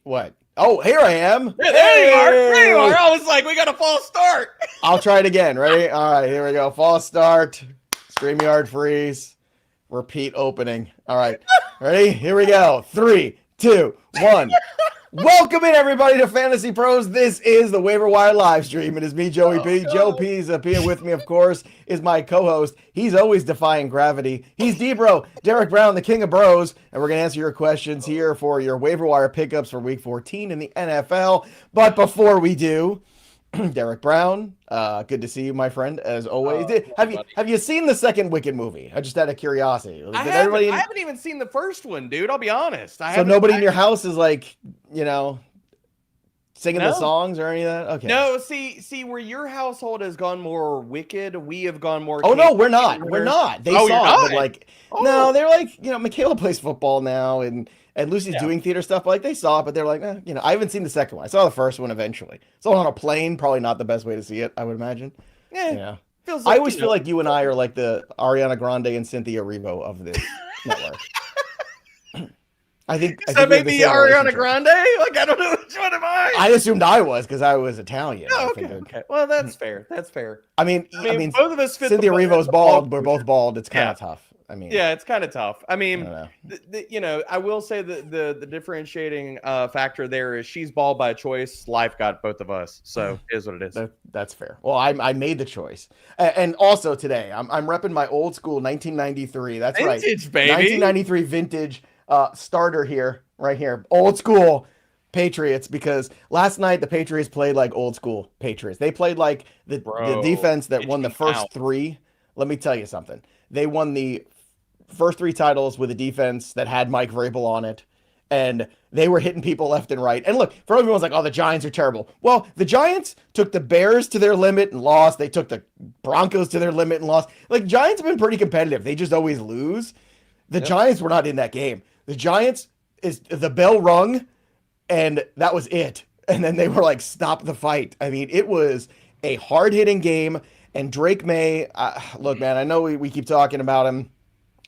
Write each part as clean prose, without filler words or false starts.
What? Oh, here I am. There you are. There you are. I was like, we got a false start. I'll try it again. Ready? All right, here we go. False start. StreamYard freeze. Repeat opening. All right. Ready? Here we go. 3, 2, 1. Welcome in, everybody, to Fantasy Pros. This is the Waiver Wire live stream. It is me, Joey P. No. Joe P's up here with me, of course, is my co-host. He's always defying gravity. He's D-Bro, Derek Brown, the king of bros. And we're going to answer your questions here for your Waiver Wire pickups for Week 14 in the NFL. But before we do, Derek Brown, good to see you, my friend, as always. Have you seen the second Wicked movie? I just out of curiosity. I haven't even seen the first one, dude. I'll be honest. So nobody in your house is like, singing the songs or any of that? Okay. No, see, where your household has gone more Wicked, we have gone more. Oh no, we're not. We're not. They saw it, but like, no, they're like, Michaela plays football now, and Lucy's doing theater stuff. But like, they saw it, but they're like, I haven't seen the second one. I saw the first one eventually. So on a plane, probably not the best way to see it, I would imagine. Yeah. Feels like, I always feel like you and I are like the Ariana Grande and Cynthia Erivo of this network. I think maybe Ariana Grande? Like, I don't know which one am I? I assumed I was because I was Italian. Oh, okay. Well, that's fair. That's fair. I mean, both of us fit Cynthia Erivo's bald. We're both bald. It's kind of tough. I mean, yeah, it's kind of tough. I mean, I will say that the differentiating factor there is she's bald by choice. Life got both of us, so it is what it is. That's fair. Well, I made the choice, and also today I'm repping my old school 1993. That's vintage, right, baby. 1993 vintage starter here, right here, old school Patriots. Because last night the Patriots played like old school Patriots. They played like the defense that won the first three. Let me tell you something. They won the first three titles with a defense that had Mike Vrabel on it, and they were hitting people left and right. And look, for everyone's like, oh, the Giants are terrible. Well, the Giants took the Bears to their limit and lost. They took the Broncos to their limit and lost. Like, Giants have been pretty competitive. They just always lose. The Giants were not in that game. The Giants, is the bell rung, and that was it. And then they were like, stop the fight. I mean, it was a hard-hitting game. And Drake May, look, man, I know we keep talking about him,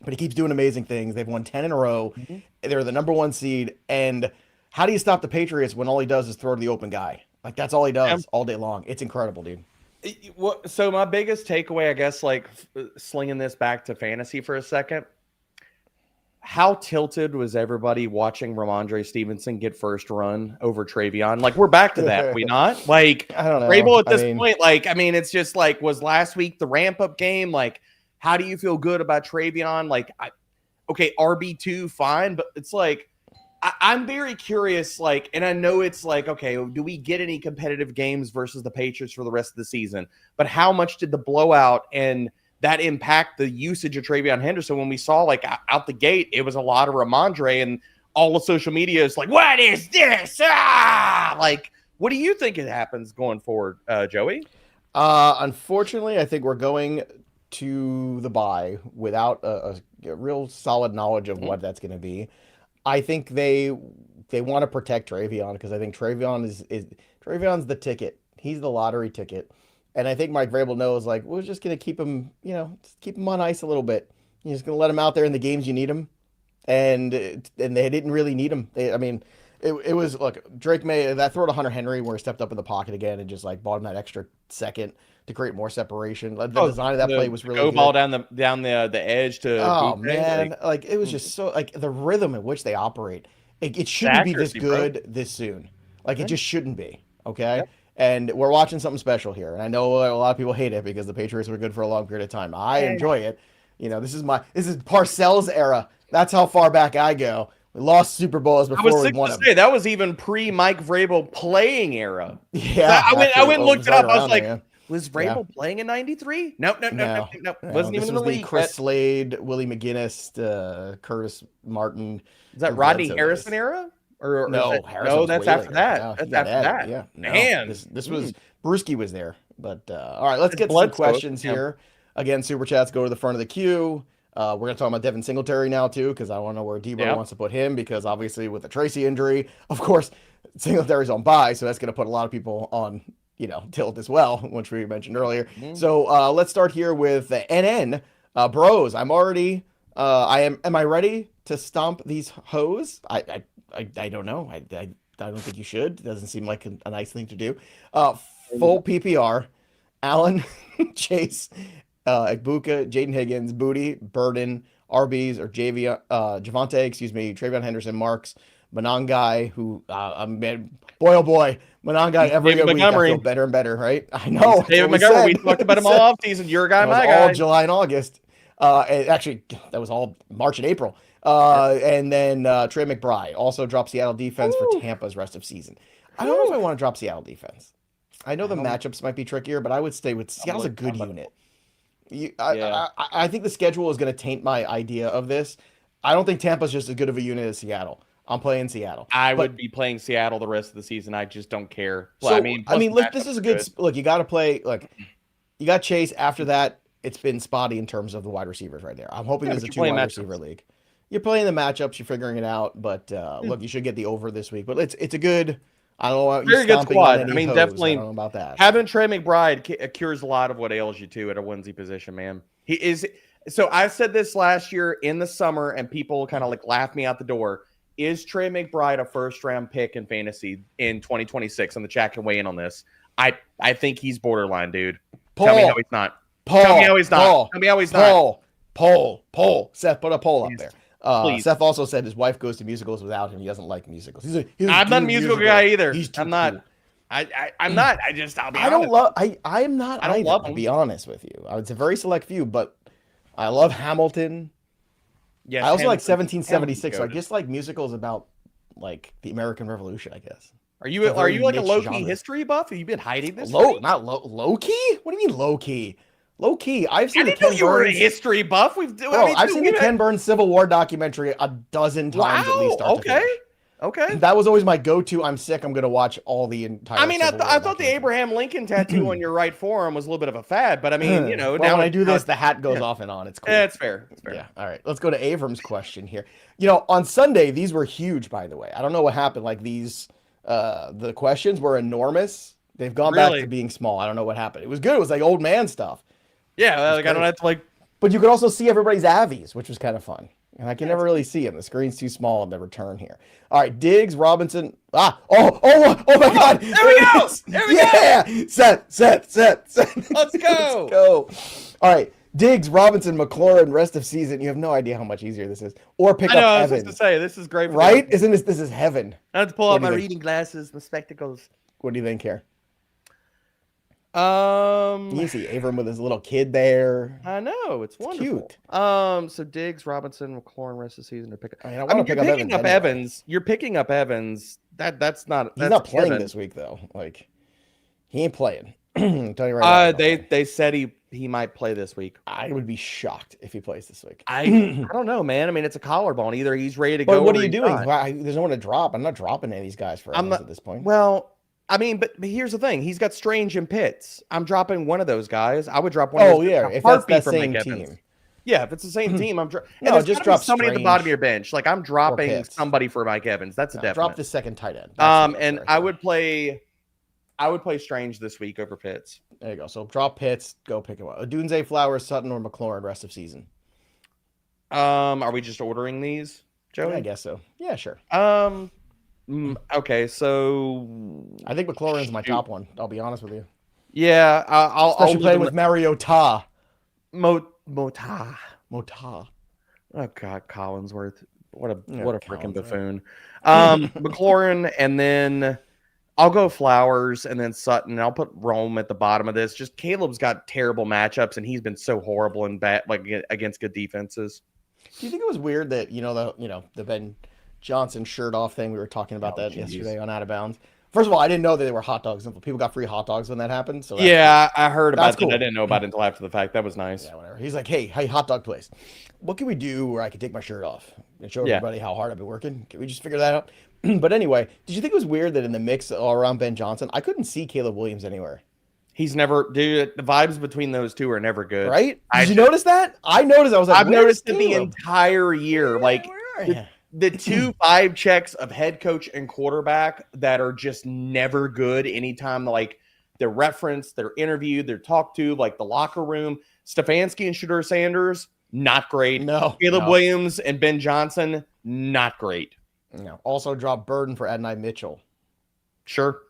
but he keeps doing amazing things. They've won 10 in a row. Mm-hmm. They're the number one seed. And how do you stop the Patriots when all he does is throw to the open guy? Like, that's all he does all day long. It's incredible, dude. So my biggest takeaway, I guess, like slinging this back to fantasy for a second, how tilted was everybody watching Ramondre Stevenson get first run over Travion? Like, we're back to that, we not? Like, I don't know. Vrabel at this point, like, I mean, it's just like, was last week the ramp-up game? Like, how do you feel good about Travion? Like, okay, RB2, fine, but it's like, I'm very curious, like, and I know it's like, okay, do we get any competitive games versus the Patriots for the rest of the season? But how much did the blowout and that impact the usage of Travion Henderson? When we saw, like, out the gate, it was a lot of Ramondre, and all of social media is like, what is this? Like, what do you think it happens going forward, Joey? Unfortunately, I think we're going to the bye without a real solid knowledge of what that's going to be. I think they want to protect Travion because I think Travion's the ticket. He's the lottery ticket. And I think Mike Vrabel knows, like, we're just going to keep him, just keep him on ice a little bit. You're just going to let him out there in the games you need him. And they didn't really need him. It was, look, Drake May, that throw to Hunter Henry where he stepped up in the pocket again and just, like, bought him that extra second to create more separation. The design of that play was really good. Ball down the edge to... Oh, man. Like, it was just so, like, the rhythm in which they operate. It shouldn't be this good this soon. Like, it just shouldn't be, okay? Yep. And we're watching something special here. And I know a lot of people hate it because the Patriots were good for a long period of time. I enjoy it. This is Parcells era. That's how far back I go. We lost Super Bowls before we won them. That was even pre-Mike Vrabel playing era. Yeah. I went and looked it up. I was like, was Vrabel playing in 93? Nope. Wasn't even in the league. Chris Slade, Willie McGinnis, Curtis Martin. Is that Rodney Harrison era? No, that's after that. That's after that. Yeah, man. This was Brewski was there. But all right, let's get some questions here. Again, super chats go to the front of the queue. We're gonna talk about Devin Singletary now too, because I want to know where Debo wants to put him. Because obviously with the Tracy injury, of course, Singletary's on bye, so that's gonna put a lot of people on tilt as well, which we mentioned earlier. Mm-hmm. So let's start here with the NN bros. I'm already. Am I ready to stomp these hoes? I don't know. I don't think you should. It doesn't seem like a nice thing to do. Full PPR, Allen, Chase, Egbuka, Jayden Higgins, Booty, Burden, RBs, or Javonte, Travion Henderson, Marks, Monangai, who, boy, oh boy, Monangai, every week I feel better and better, right? I know. David Montgomery, we talked about him all offseason. Your guy, my guy. All July and August. Actually, that was all March and April. And then Trey McBride also dropped Seattle defense for Tampa's rest of season. I don't know if I want to drop Seattle defense. I know the matchups might be trickier, but I would stay with Seattle's a good unit. I think the schedule is going to taint my idea of this. I don't think Tampa's just as good of a unit as Seattle. I'm playing Seattle. I would be playing Seattle the rest of the season. I just don't care. So, look, this is a good look. You got to play. Look, you got Chase. After that, it's been spotty in terms of the wide receivers right there. I'm hoping there's a 2 wide receiver league. You're playing the matchups. You're figuring it out. But look, you should get the over this week. But it's a good. I don't know. Very good squad. I mean, definitely. I don't know about that. Having Trey McBride cures a lot of what ails you too at a onesie position, man. He is. So I said this last year in the summer, and people kind of like laughed me out the door. Is Trey McBride a first-round pick in fantasy in 2026? And the chat can weigh in on this. I think he's borderline, dude. Tell me how he's not. Tell me how he's not. Tell me how he's not. Poll. Seth, put a poll up there. Seth also said his wife goes to musicals without him. He doesn't like musicals. I'm not a musical guy either. I'm not. Cool. I'm not. I'll be honest. I am not. I don't love him. I'll be honest with you. It's a very select few, but I love Hamilton. Yes, I also like 1776. So I just like musicals about like the American Revolution, I guess. Are you like a low-key history buff? Have you been hiding this? Low-key? What do you mean low-key? Low-key. I've seen the Ken Burns. You were a history buff. I've seen the Ken Burns Civil War documentary a dozen times at least. Okay. That was always my go-to. I'm sick. I'm going to watch all the entire. I mean, I thought the Abraham Lincoln tattoo on your right forearm was a little bit of a fad, but I mean, now when I do this, the hat goes off and on. It's cool. Yeah, it's fair. Yeah. All right. Let's go to Avram's question here. On Sunday, these were huge, by the way. I don't know what happened. Like these, the questions were enormous. They've gone back to being small. I don't know what happened. It was good. It was like old man stuff. Yeah. Like I don't have to like. But you could also see everybody's avies, which was kind of fun. And I can never really see him. The screen's too small in the return here. All right, Diggs, Robinson. Oh my God. There we go. Go. Set. Let's go. All right, Diggs, Robinson, McLaurin, rest of season. You have no idea how much easier this is. Or pick up Evan. I was just to say, this is great. Right? Isn't this is heaven. I have to pull out my reading glasses, my spectacles. What do you think here? You see Avram with his little kid there. I know, it's wonderful. Cute. So Diggs, Robinson, McLaurin, rest of the season to pick up. I want to pick up Evans. You're picking up Evans. That's not. He's not playing this week though. Like he ain't playing. I'll tell you right now. They said he might play this week. I would be shocked if he plays this week. I don't know, man. I mean, it's a collarbone. Either he's ready to go. But what are you doing? There's no one to drop. I'm not dropping any of these guys for Evans at this point. Well. I mean, but here's the thing. He's got Strange and Pitts. I'm dropping one of those guys. I would drop one of those. Oh, yeah. If that's the same team. Yeah, if it's the same team, I'm dropping. No, just drop somebody at the bottom of your bench. Like, I'm dropping somebody for Mike Evans. That's a definite. Drop the second tight end. And I would play Strange this week over Pitts. There you go. So drop Pitts. Go pick him up. Odunze, Flowers, Sutton, or McLaurin rest of season. Are we just ordering these, Joey? Yeah, I guess so. Yeah, sure. Okay, so I think McLaurin's my top one. I'll be honest with you. Yeah, I'll play with Mariota. Mota. Oh God, Collinsworth. What a freaking buffoon. McLaurin, and then I'll go Flowers, and then Sutton. And I'll put Rome at the bottom of this. Just Caleb's got terrible matchups, and he's been so horrible and bad, like against good defenses. Do you think it was weird that the Ben Johnson shirt off thing? We were talking about that yesterday on Out of Bounds. First of all, I didn't know that they were hot dogs. People got free hot dogs when that happened. So yeah, I heard about that. I didn't know about it until after the fact. That was nice. Yeah, whatever. He's like, hey, hot dog place. What can we do where I can take my shirt off and show everybody how hard I've been working? Can we just figure that out? But anyway, did you think it was weird that in the mix all around Ben Johnson, I couldn't see Caleb Williams anywhere? He's never, dude. The vibes between those two are never good, right? Did you notice that? I noticed. I was like, I've noticed it the entire year. Like the 2 5 checks of head coach and quarterback that are just never good. Anytime like they're referenced, they're interviewed, they're talked to, like the locker room. Stefanski and Shedeur Sanders, not great. No. Caleb Williams and Ben Johnson, not great. Also drop Burden for Adonai Mitchell. Sure.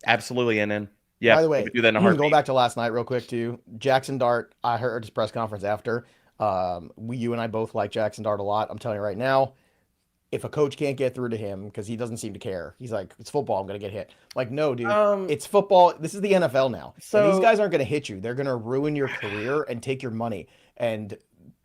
Absolutely, NN. Yeah. By the way, do that in a heartbeat. Going back to last night real quick too. Jackson Dart, I heard his press conference after. You and I both like Jackson Dart a lot. I'm telling you right now, if a coach can't get through to him because he doesn't seem to care, he's like, it's football, I'm gonna get hit. Like, no, dude, it's football. This is the NFL now. So and these guys aren't gonna hit you. They're gonna ruin your career and take your money. And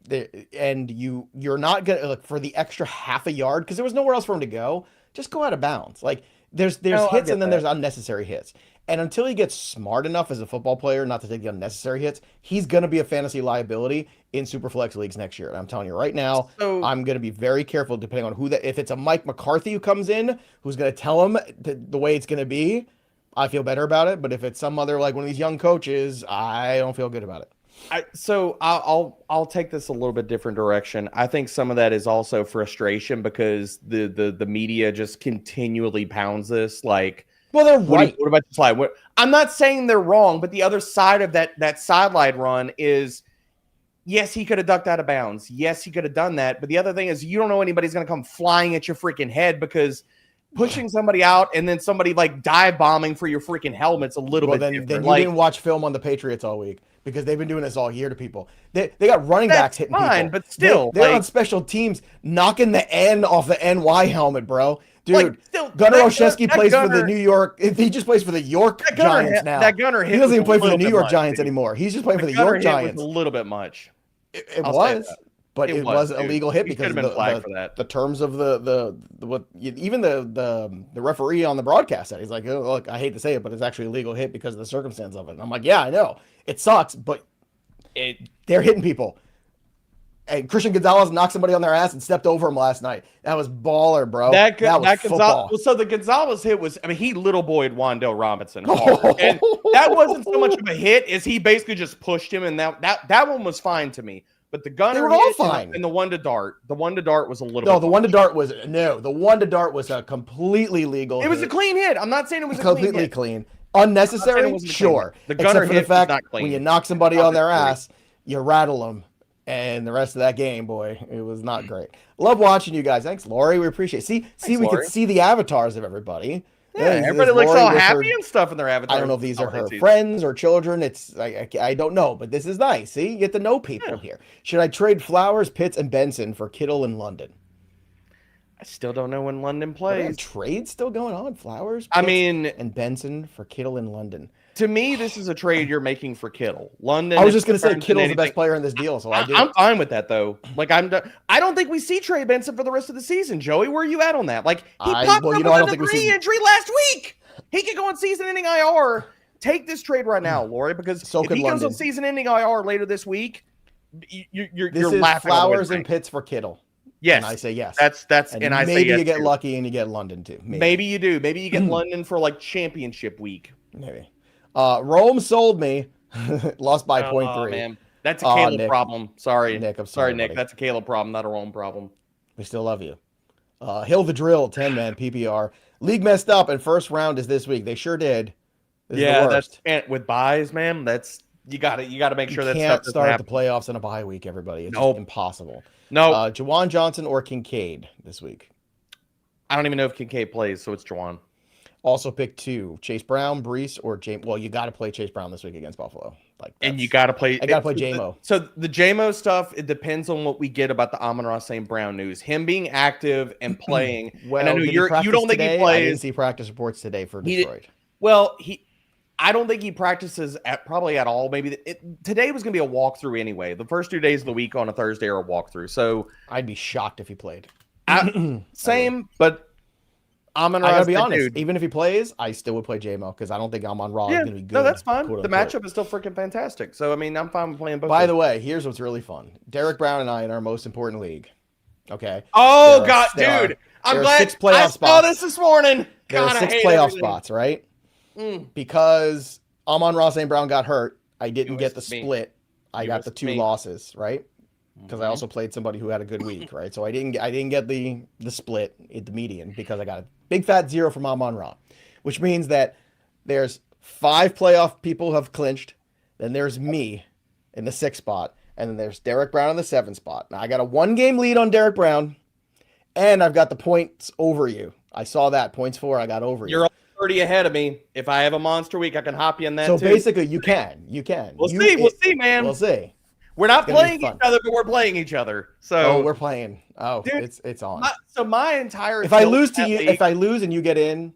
you're not gonna look for the extra half a yard because there was nowhere else for him to go. Just go out of bounds. Like there's hits and then there's unnecessary hits. And until he gets smart enough as a football player not to take the unnecessary hits, he's going to be a fantasy liability in Superflex leagues next year. And I'm telling you right now, I'm going to be very careful depending on if it's a Mike McCarthy who comes in, who's going to tell him the way it's going to be, I feel better about it. But if it's some other, like one of these young coaches, I don't feel good about it. I'll take this a little bit different direction. I think some of that is also frustration because the media just continually pounds this. Like, well, they're right. What about the slide? I'm not saying they're wrong, but the other side of that sideline run is, yes, he could have ducked out of bounds. Yes, he could have done that. But the other thing is, you don't know anybody's going to come flying at your freaking head because pushing somebody out and then somebody like dive bombing for your freaking helmet's a little bit different. Then you didn't watch film on the Patriots all week because they've been doing this all year to people. They got running backs hitting people. But still, they're on special teams knocking the N off the NY helmet, bro. Dude, Gunnar Olszewski plays for the New York. He just plays for the York Giants now. That Gunnar hit. He doesn't even play for the New York Giants anymore. He's just playing for the York Giants. Was a little bit much. It was, but it was a legal hit because the terms of even the referee on the broadcast said, he's like, oh, look, I hate to say it, but it's actually a legal hit because of the circumstance of it. And I'm like, yeah, I know it sucks, but they're hitting people. And Christian Gonzalez knocked somebody on their ass and stepped over him last night. That was baller, bro. That was football. So the Gonzalez hit was, I mean, he little boyed Wandale Robinson hard. And that wasn't so much of a hit as he basically just pushed him, and that one was fine to me. But the gunner hit and the one to Dart was a little bit. No, the one to Dart was a completely legal hit. It was a clean hit. I'm not saying it was completely clean. Unnecessary, sure. The gunner hit was not clean. When you knock somebody on their ass, you rattle them. And the rest of that game, boy, it was not great. Love watching you guys. Thanks, Lori. We appreciate it. We could see the avatars of everybody. Yeah, everybody looks all happy and stuff in their avatars. I don't know if these are her friends or children. It's I don't know, but this is nice. See, you get to know people here. Should I trade Flowers, Pitts, and Benson for Kittle in London? I still don't know when London plays. Trade still going on. Flowers, Pitts, and Benson for Kittle in London. To me, this is a trade you're making for Kittle. London. I was just going to say Kittle's the best player in this deal, so I'm fine with that, though. Like I don't think we see Trey Benson for the rest of the season. Joey, where are you at on that? Like he popped up with a knee injury last week. He could go on season-ending IR. Take this trade right now, Lori, because if he goes on season-ending IR later this week, you're laughing. Flowers and Pitts for Kittle. Yes, and I say yes. That's and I say yes. Maybe you get lucky and you get London too. Maybe you do. Maybe you get London for like championship week. Maybe. Rome sold me. Lost by 0.3. Man. That's a Caleb problem. Sorry. Nick, I'm sorry, Nick. That's a Caleb problem, not a Rome problem. We still love you. Hill the Drill, 10-man PPR. League messed up, and first round is this week. They sure did. That's with buys, man. That's you got to make sure that stuff doesn't start happen. the playoffs in a bye week. Everybody, it's impossible. No, Juwan Johnson or Kincaid this week. I don't even know if Kincaid plays, so it's Juwan. Also pick 2, Chase Brown, Brees, or James. Well, you got to play Chase Brown this week against Buffalo. And you got to play. I got to play J-Mo. So the J-Mo stuff, it depends on what we get about the Amon-Ra St. Brown news. Him being active and playing. Well, and I know you don't think he plays. I didn't see practice reports today for Detroit. I don't think he practices probably at all. Maybe today was going to be a walkthrough anyway. The first 2 days of the week on a Thursday are a walkthrough. So I'd be shocked if he played. Same, but Amon-Ra, I gotta be honest. Dude. Even if he plays, I still would play J-Mo because I don't think Amon-Ra is going to be good. No, that's fine. The matchup is still freaking fantastic. So I mean, I'm fine with playing both. By the way, here's what's really fun: Derek Brown and I in our most important league. Okay. Oh God, dude! I'm glad I saw this morning. There are 6 playoff spots, right? Because Amon-Ra St. Brown got hurt, I didn't get the split. I got the 2 losses, right? Because I also played somebody who had a good week, right? So I didn't get the split at the median because I got a big fat 0 from Amon-Ra, which means that there's 5 playoff people who have clinched. Then there's me in the 6th spot, and then there's Derek Brown in the 7th spot. Now I got a 1-game lead on Derek Brown, And I've got the points over you. I saw that. Points for, I got over you. You're 30 ahead of me. If I have a monster week, I can hop you in that so too. Basically, you can. We'll see, man. We'll see. We're not playing each other, but we're playing each other. So we're playing. Oh, dude, it's on. My entire if I lose to you, if I lose and you get in,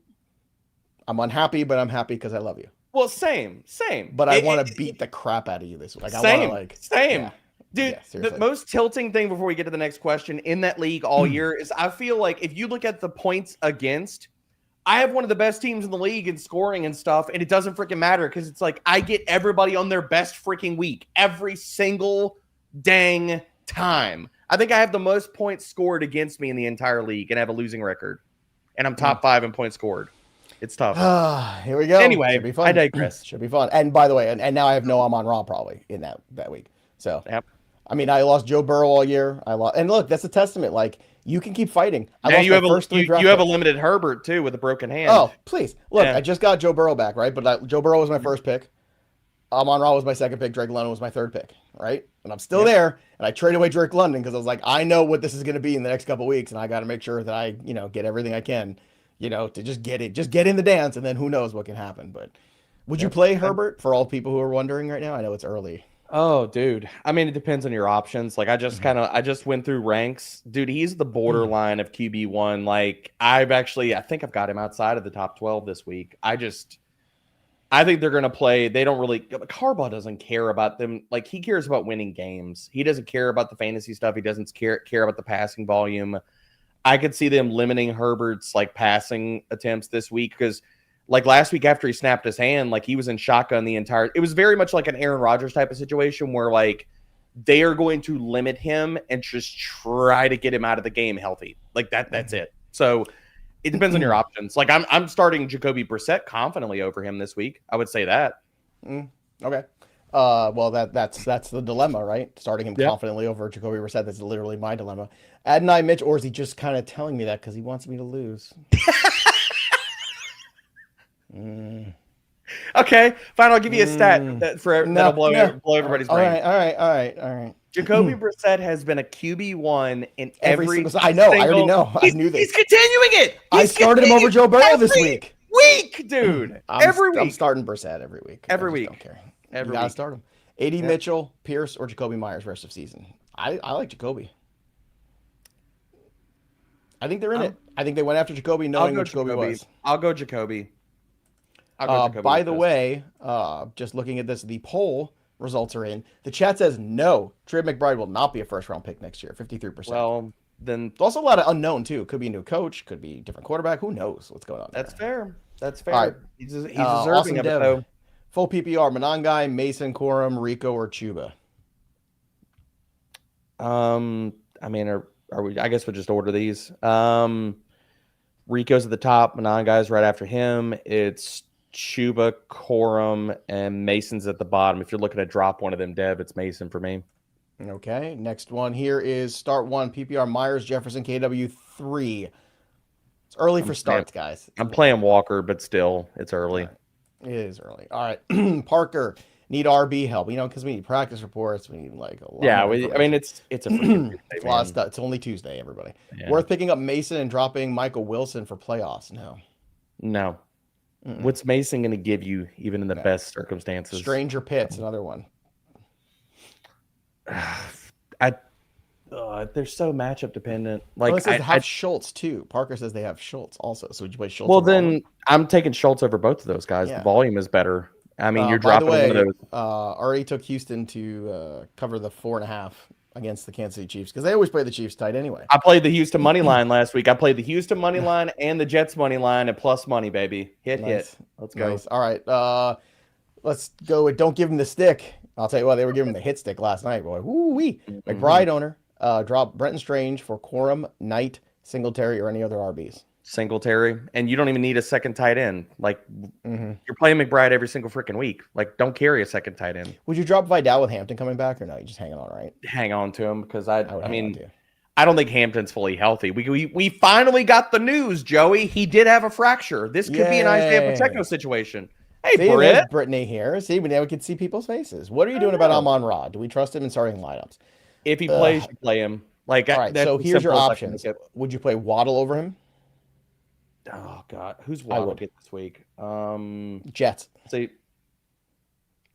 I'm unhappy, but I'm happy because I love you. Well, same. But I want to beat the crap out of you this week. Like, same. I want to same. Yeah. Dude, the most tilting thing before we get to the next question in that league all year is I feel like if you look at the points against, I have one of the best teams in the league in scoring and stuff, and it doesn't freaking matter because it's like I get everybody on their best freaking week every single dang time. I think I have the most points scored against me in the entire league and have a losing record, and I'm top 5 in points scored. It's tough. Here we go. Anyway, should be fun. I digress. Should be fun. And by the way, and now I have no Amon-Ra probably in that week. So, yep. I mean, I lost Joe Burrow all year. And look, that's a testament. Like, you can keep fighting. You have a limited Herbert too with a broken hand. Oh, please look! I just got Joe Burrow back, right? But Joe Burrow was my first pick. Amon-Ra was my second pick. Drake London was my third pick, right? And I'm still there. And I traded away Drake London because I was like, I know what this is going to be in the next couple of weeks, and I got to make sure that I, get everything I can, to just get in the dance, and then who knows what can happen. But would you play Herbert for all people who are wondering right now? I know it's early. Oh, dude. I mean, it depends on your options. Like, I just went through ranks. Dude, he's the borderline of QB1. Like, I think I've got him outside of the top 12 this week. I think they're going to play. They don't really, Harbaugh doesn't care about them. Like, he cares about winning games. He doesn't care about the fantasy stuff. He doesn't care about the passing volume. I could see them limiting Herbert's, like, passing attempts this week because, like, last week after he snapped his hand, like, he was in shotgun the entire – it was very much like an Aaron Rodgers type of situation where, like, they are going to limit him and just try to get him out of the game healthy. Like, that's it. So it depends on your options. Like, I'm starting Jacoby Brissett confidently over him this week. I would say that. Okay. Well, that's the dilemma, right? Starting him confidently over Jacoby Brissett. That's literally my dilemma. Adonai Mitch, or is he just kind of telling me that because he wants me to lose? Okay, fine. I'll give you a stat that'll blow everybody's brain. All right. Jacoby Brissett has been a QB1 in every single. I know. I already know. I knew this. He's continuing it. I started him over Joe Burrow this week. Dude. Every week. I'm starting Brissett every week. Every week. Don't care. You gotta start him. AD Mitchell, Pierce, or Jacoby Myers rest of season. I like Jacoby. I think they're in it. I think they went after Jacoby knowing what Jacoby was. I'll go Jacoby. By the way, just looking at this, the poll results are in. The chat says no. Trey McBride will not be a first-round pick next year. 53%. Well, then there's also a lot of unknown too. Could be a new coach. Could be a different quarterback. Who knows what's going on? That's fair. That's fair. All right. He's deserving of it though. Full PPR: Monangai, Mason, Corum, Rico, or Chuba. I mean, are we? I guess we'll just order these. Rico's at the top. Monangai's right after him. It's Chuba, Corum, and Mason's at the bottom. If you're looking to drop one of them, Dev, it's Mason for me. Okay. Next one here is start one PPR: Myers, Jefferson, KW3. It's early for starts, guys. I'm playing Walker, but still, it's early. Right. It is early. All right. Parker, need RB help. Because we need practice reports. We need like a lot. Yeah, I mean, it's a freaking Tuesday, a lot of stuff. It's only Tuesday, everybody. Yeah. Worth picking up Mason and dropping Michael Wilson for playoffs? No. What's Mason going to give you, even in the best circumstances? Stranger Pitts, another one. They're so matchup dependent. Like, it says they have Schultz too. Parker says they have Schultz also. So would you play Schultz? Well, then I'm taking Schultz over both of those guys. The volume is better. I mean, you're dropping one of those. Already took Houston to cover the 4.5 against the Kansas City Chiefs because they always play the Chiefs tight anyway. I played the Houston money line last week. I played the Houston money line and the Jets money line at plus money, baby. Hit. Let's go. Nice. All right. Let's go with don't give him the stick. I'll tell you what, they were giving him the hit stick last night, boy. Woo-wee. McBride owner. Drop Brenton Strange for Corum, Knight, Singletary, or any other RBs. Singletary, and you don't even need a second tight end. Like, you're playing McBride every single freaking week. Like, don't carry a second tight end. Would you drop Vidal with Hampton coming back, or no? You just hanging on, right? Hang on to him because I don't think Hampton's fully healthy. We finally got the news, Joey. He did have a fracture. This could be an Isaiah Pacheco situation. Hey, Britt. Brittany here. See, now we can see people's faces. What are you doing about Amon-Ra? Do we trust him in starting lineups? If he plays, you play him. Like, all right, so here's your options. Would you play Waddle over him? Oh God, who's Waddle get this week? Jets. See,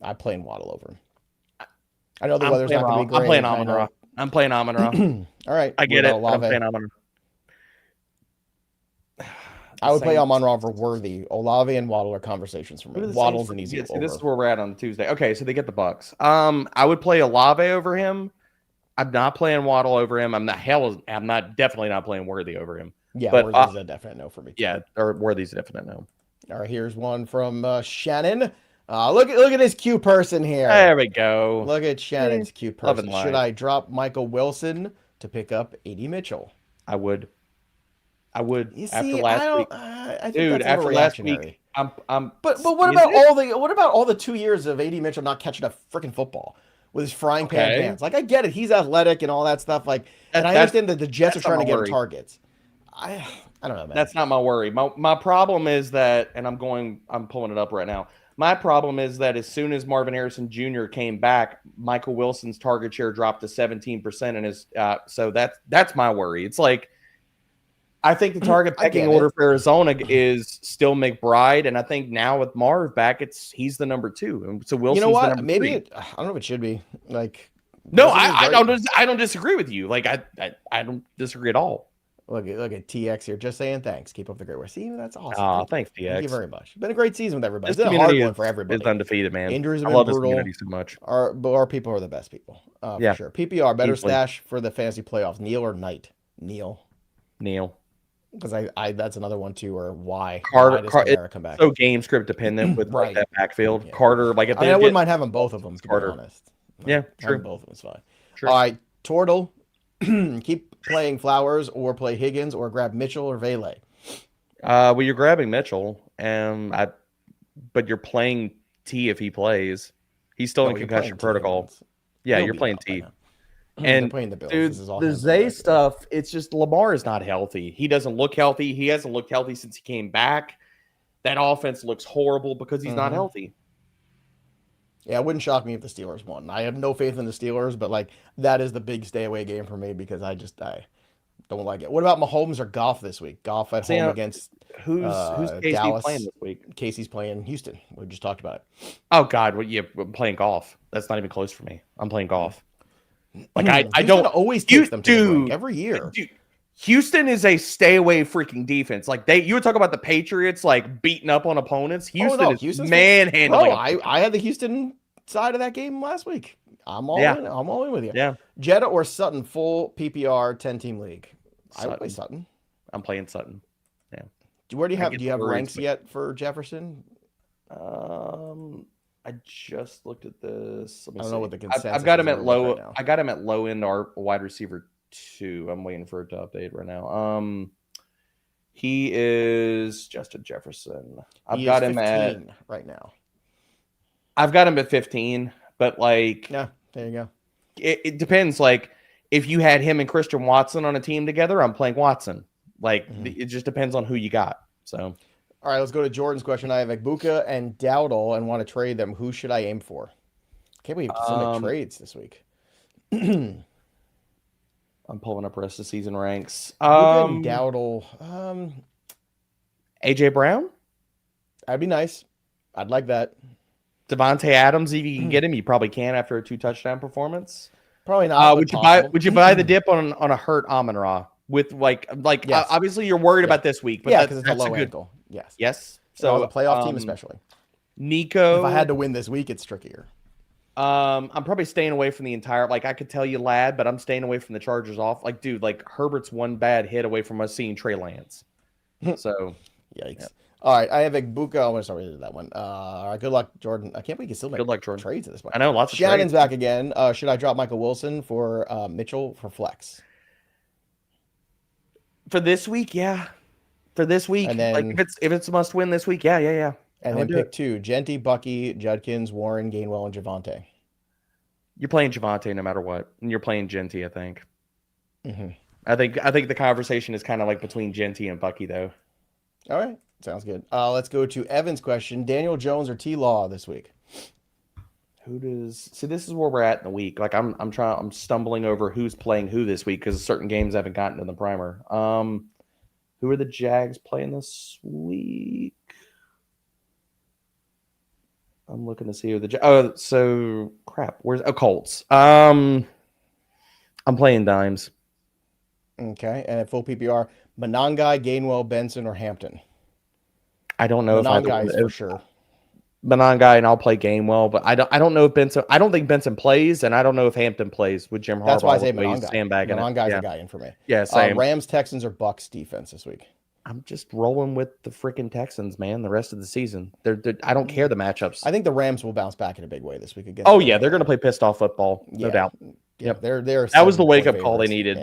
I'm playing Waddle over him. I know the weather's not going to be great. I'm playing Amon-Ra. I'm playing Amon-Ra. All right, I get it. I'm playing Amon-Ra. I would play Amon-Ra over Worthy. Olave and Waddle are conversations for me. Waddle's an easy over. This is where we're at on Tuesday. Okay, so they get the Bucks. I would play Olave over him. I'm not playing Waddle over him. I'm definitely not playing Worthy over him. Yeah, but Worthy's a definite no for me. Yeah, or Worthy's a definite no. All right, here's one from Shannon. Look at his Q person here. There we go. Look at Shannon's Q person. Should I drop Michael Wilson to pick up A.D. Mitchell? I would. You see, after last week, I think dude. that's after last week, I'm. But what about all the 2 years of A.D. Mitchell not catching a freaking football with his frying pan hands? Like, I get it, he's athletic and all that stuff. Like, and I understand that the Jets are trying to get him targets. I don't know, man. That's not my worry. My problem is that, and I'm pulling it up right now. My problem is that as soon as Marvin Harrison Jr. came back, Michael Wilson's target share dropped to 17%, and so that's my worry. It's like, I think the target pecking order for Arizona is still McBride, and I think now with Marv back, he's the number 2, and so Wilson's the number 3. I don't know if it should be like. No, I don't disagree with you. Like I don't disagree at all. Look at TX here, just saying thanks. Keep up the great work. See, that's awesome. Thanks, TX. Thank you very much. It's been a great season with everybody. It's been a hard one for everybody. It's undefeated, man. Injuries have been brutal. This community so much. Our people are the best people. For sure. PPR, better stash for the fantasy playoffs. Neil or Knight? Neil. Because I that's another one too, or why Carter come back. So game script dependent with like that backfield. Yeah. Carter, like if I wouldn't mind having both of them, to be honest. Yeah, true. Both of them is fine. True. All right, Tortle. Keep playing Flowers or play Higgins or grab Mitchell or Vele. Well, you're grabbing Mitchell, but you're playing T if he plays. He's still in concussion protocol. Yeah, you're playing T. And playing the Bills. Dude, the Zay stuff, it's just Lamar is not healthy. He doesn't look healthy. He hasn't looked healthy since he came back. That offense looks horrible because he's not healthy. Yeah, it wouldn't shock me if the Steelers won. I have no faith in the Steelers, but like that is the big stay away game for me because I don't like it. What about Mahomes or Goff this week? Goff at home against who's Casey Dallas playing this week? Casey's playing Houston. We just talked about it. Oh God, I'm playing golf. That's not even close for me. I'm playing golf. Like I don't always take them to the break every year. Dude, Houston is a stay away freaking defense. Like you would talk about the Patriots like beating up on opponents. Houston is manhandling. I had the Houston side of that game last week. I'm all in. I'm all in with you. Yeah. Jetta or Sutton full PPR 10-team league. I would play Sutton. I'm playing Sutton. Yeah. Where do you have ranks yet for Jefferson? I just looked at this. I don't know what the consensus. I've got him at low. Right, I got him at low end or wide receiver 2. I'm waiting for it to update right now. He is Justin Jefferson. I've got him at right now. I've got him at 15, but like, yeah, there you go. It depends. Like, if you had him and Christian Watson on a team together, I'm playing Watson. Like, it just depends on who you got. So. All right, let's go to Jordan's question. I have Egbuka and Dowdle and want to trade them. Who should I aim for? Can't we have so many trades this week? I'm pulling up rest of season ranks. And Dowdle. AJ Brown? That'd be nice. I'd like that. Devontae Adams, if you can get him, you probably can after a 2-touchdown performance. Probably not. Would you buy the dip on a hurt Amon-Ra? With yes. Obviously you're worried about this week, but because it's a low ankle. Yes. So the playoff team especially. Nico. If I had to win this week, it's trickier. I'm probably staying away from the entire. Like I could tell you, lad, but I'm staying away from the Chargers off. Like, dude, like Herbert's one bad hit away from us seeing Trey Lance. So, yikes. Yeah. All right, I have Egbuka. I'm going to start with that one. All right, good luck, Jordan. I can't believe you can still make trades at this point. I know, lots of Shannon's back again. Should I drop Michael Wilson for Mitchell for flex? For this week, yeah. For this week, and then, like if it's a must win this week, yeah. And then pick 2: Genty, Bucky, Judkins, Warren, Gainwell, and Javonte. You're playing Javonte no matter what, and you're playing Genty. I think. I think the conversation is kind of like between Genty and Bucky, though. All right, sounds good. Let's go to Evan's question: Daniel Jones or T. Law this week? Who does see? This is where we're at in the week. Like I'm stumbling over who's playing who this week because certain games haven't gotten to the primer. Who are the Jags playing this week? I'm looking to see who so crap. Where's Colts? I'm playing dimes. Okay, and at full PPR, Monangai, Gainwell, Benson, or Hampton. I don't know Monangai is for sure. Monangai, and I'll play Gainwell, but I don't know if Benson. I don't think Benson plays, and I don't know if Hampton plays with Jim Harbaugh. That's why I say Monangai. Sandbagging Monangai's a guy in for me. Yeah, same. Rams, Texans, or Bucks defense this week. I'm just rolling with the freaking Texans, man. The rest of the season, I don't care the matchups. I think the Rams will bounce back in a big way this week against. Oh yeah, they're going to play pissed off football, no doubt. Yeah, they're that was the wake up call they needed.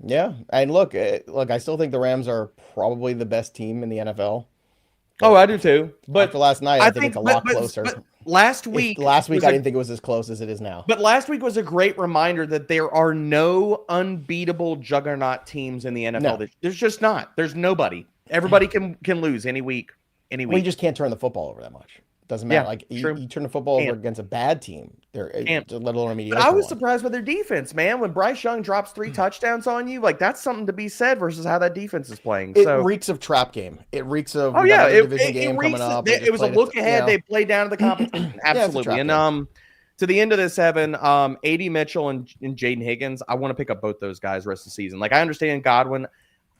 Yeah, and look, I still think the Rams are probably the best team in the NFL. Oh, I do too. But after last night, I think it's a lot closer. But last week, I didn't think it was as close as it is now. But last week was a great reminder that there are no unbeatable juggernaut teams in the NFL. No. There's just not. There's nobody. Everybody can lose any week. Well, you just can't turn the football over that much. Doesn't matter. Like you turn the football over against a bad team, let alone a mediocre. But I was surprised by their defense, man. When Bryce Young drops 3 touchdowns on you, like that's something to be said versus how that defense is playing. It reeks of trap game. It reeks of division game coming up. It was a look ahead. They played down to the competition. Absolutely. And to the end of this, Evan, AD Mitchell and Jayden Higgins, I want to pick up both those guys rest of the season. Like I understand Godwin.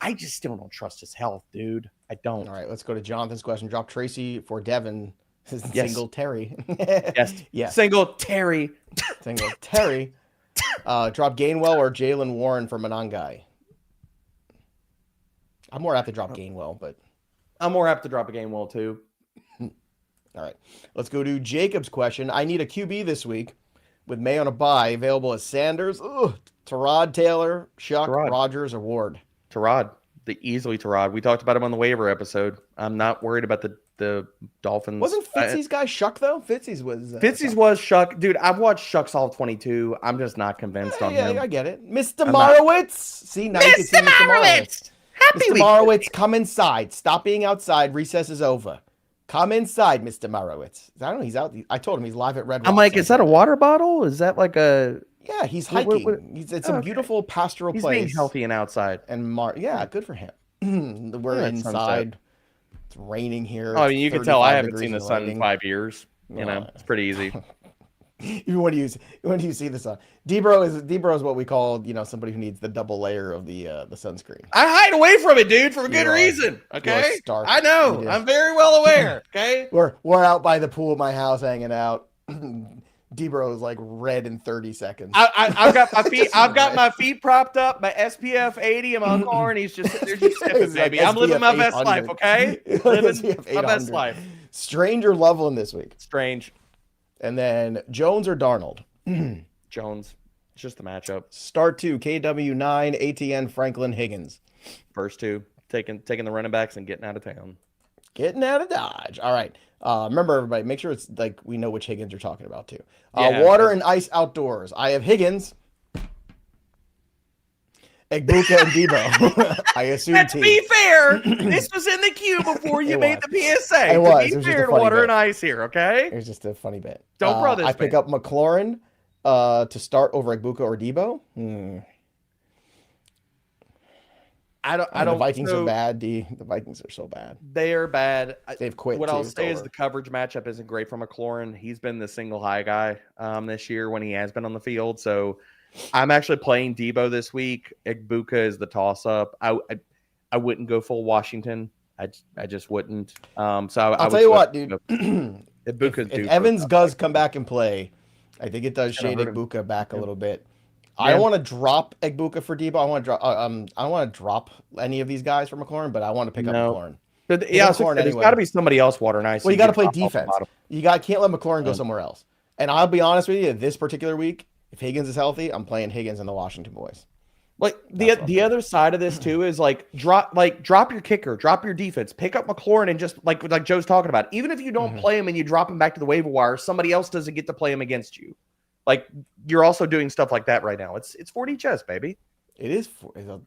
I just still don't trust his health, dude. I don't. All right, let's go to Jonathan's question. Drop Tracy for Devin. Single Terry. Yes. Single Terry. Drop Gainwell or Jaylen Warren for Monangai. I'm more apt to drop Gainwell, but I'm more apt to drop a Gainwell too. All right. Let's go to Jacob's question. I need a QB this week with May on a bye. Available as Sanders, Tyrod Taylor, Shuck, Rodgers, or Ward. Tyrod. Easily Tyrod. We talked about him on the waiver episode. I'm not worried about the Dolphins. Wasn't Fitzy's guy Shuck though? Fitzy's was Shuck. Dude, I've watched Shucks all 22. I'm just not convinced on him. Yeah, I get it. Mr. Marowitz. See, now you can see Mr. Marowitz. Mr. Marowitz, come inside. Stop being outside. Recess is over. Come inside, Mr. Marowitz. I don't know. He's out. I told him he's live at Red Rocks. I'm like, is that a water bottle? Is that like a... Yeah, he's hiking. It's a beautiful pastoral place. He's being healthy and outside. And good for him. We're inside. It's raining here. Oh, you can tell I haven't seen the sun in 5 years. You know, it's pretty easy. Even when do you see the sun? Debro is what we call, somebody who needs the double layer of the sunscreen. I hide away from it, dude, for a good reason. Okay, I know. I'm very well aware. Okay, we're out by the pool at my house hanging out. Debro is like red in 30 seconds. I've got my feet. I've got my feet propped up. My SPF 80 in my car, and he's just sitting there, just sipping, baby. Like I'm living my best life. Okay, living my best life. Strange or Loveland this week? Strange. And then Jones or Darnold? Jones. It's just the matchup. Start 2, KW9, ATN, Franklin, Higgins. First 2, taking the running backs and getting out of town. Getting out of Dodge. All right. Remember, everybody, make sure it's like we know which Higgins you're talking about, too. Water and ice outdoors. I have Higgins, Egbuka, and Debo. I assume Let's be fair. This was in the queue before you made the PSA. It was. To be fair to water and ice here, okay? It was just a funny bit. Don't throw this. I pick up McLaurin to start over Egbuka or Debo. I don't. The Vikings are bad. The Vikings are so bad. They are bad. They've quit. What I'll say is the coverage matchup isn't great for McLaurin. He's been the single high guy this year when he has been on the field. So I'm actually playing Debo this week. Egbuka is the toss up. I wouldn't go full Washington. I just wouldn't. So I'll tell you what, dude. Egbuka's if Evans does come back and play, I think it does shade Egbuka back a little bit. I don't want to drop Egbuka for Debo. I want to drop. I don't want to drop any of these guys for McLaurin, but I want to pick up McLaurin. But there's got to be somebody else water and ice. Well, you got to play defense. Can't let McLaurin go somewhere else. And I'll be honest with you, this particular week, if Higgins is healthy, I'm playing Higgins and the Washington boys. Like the other side of this too is drop your kicker, drop your defense, pick up McLaurin, and just like Joe's talking about. Even if you don't play him and you drop him back to the waiver wire, somebody else doesn't get to play him against you. Like you're also doing stuff like that right now. It's 4D chess, baby. It is.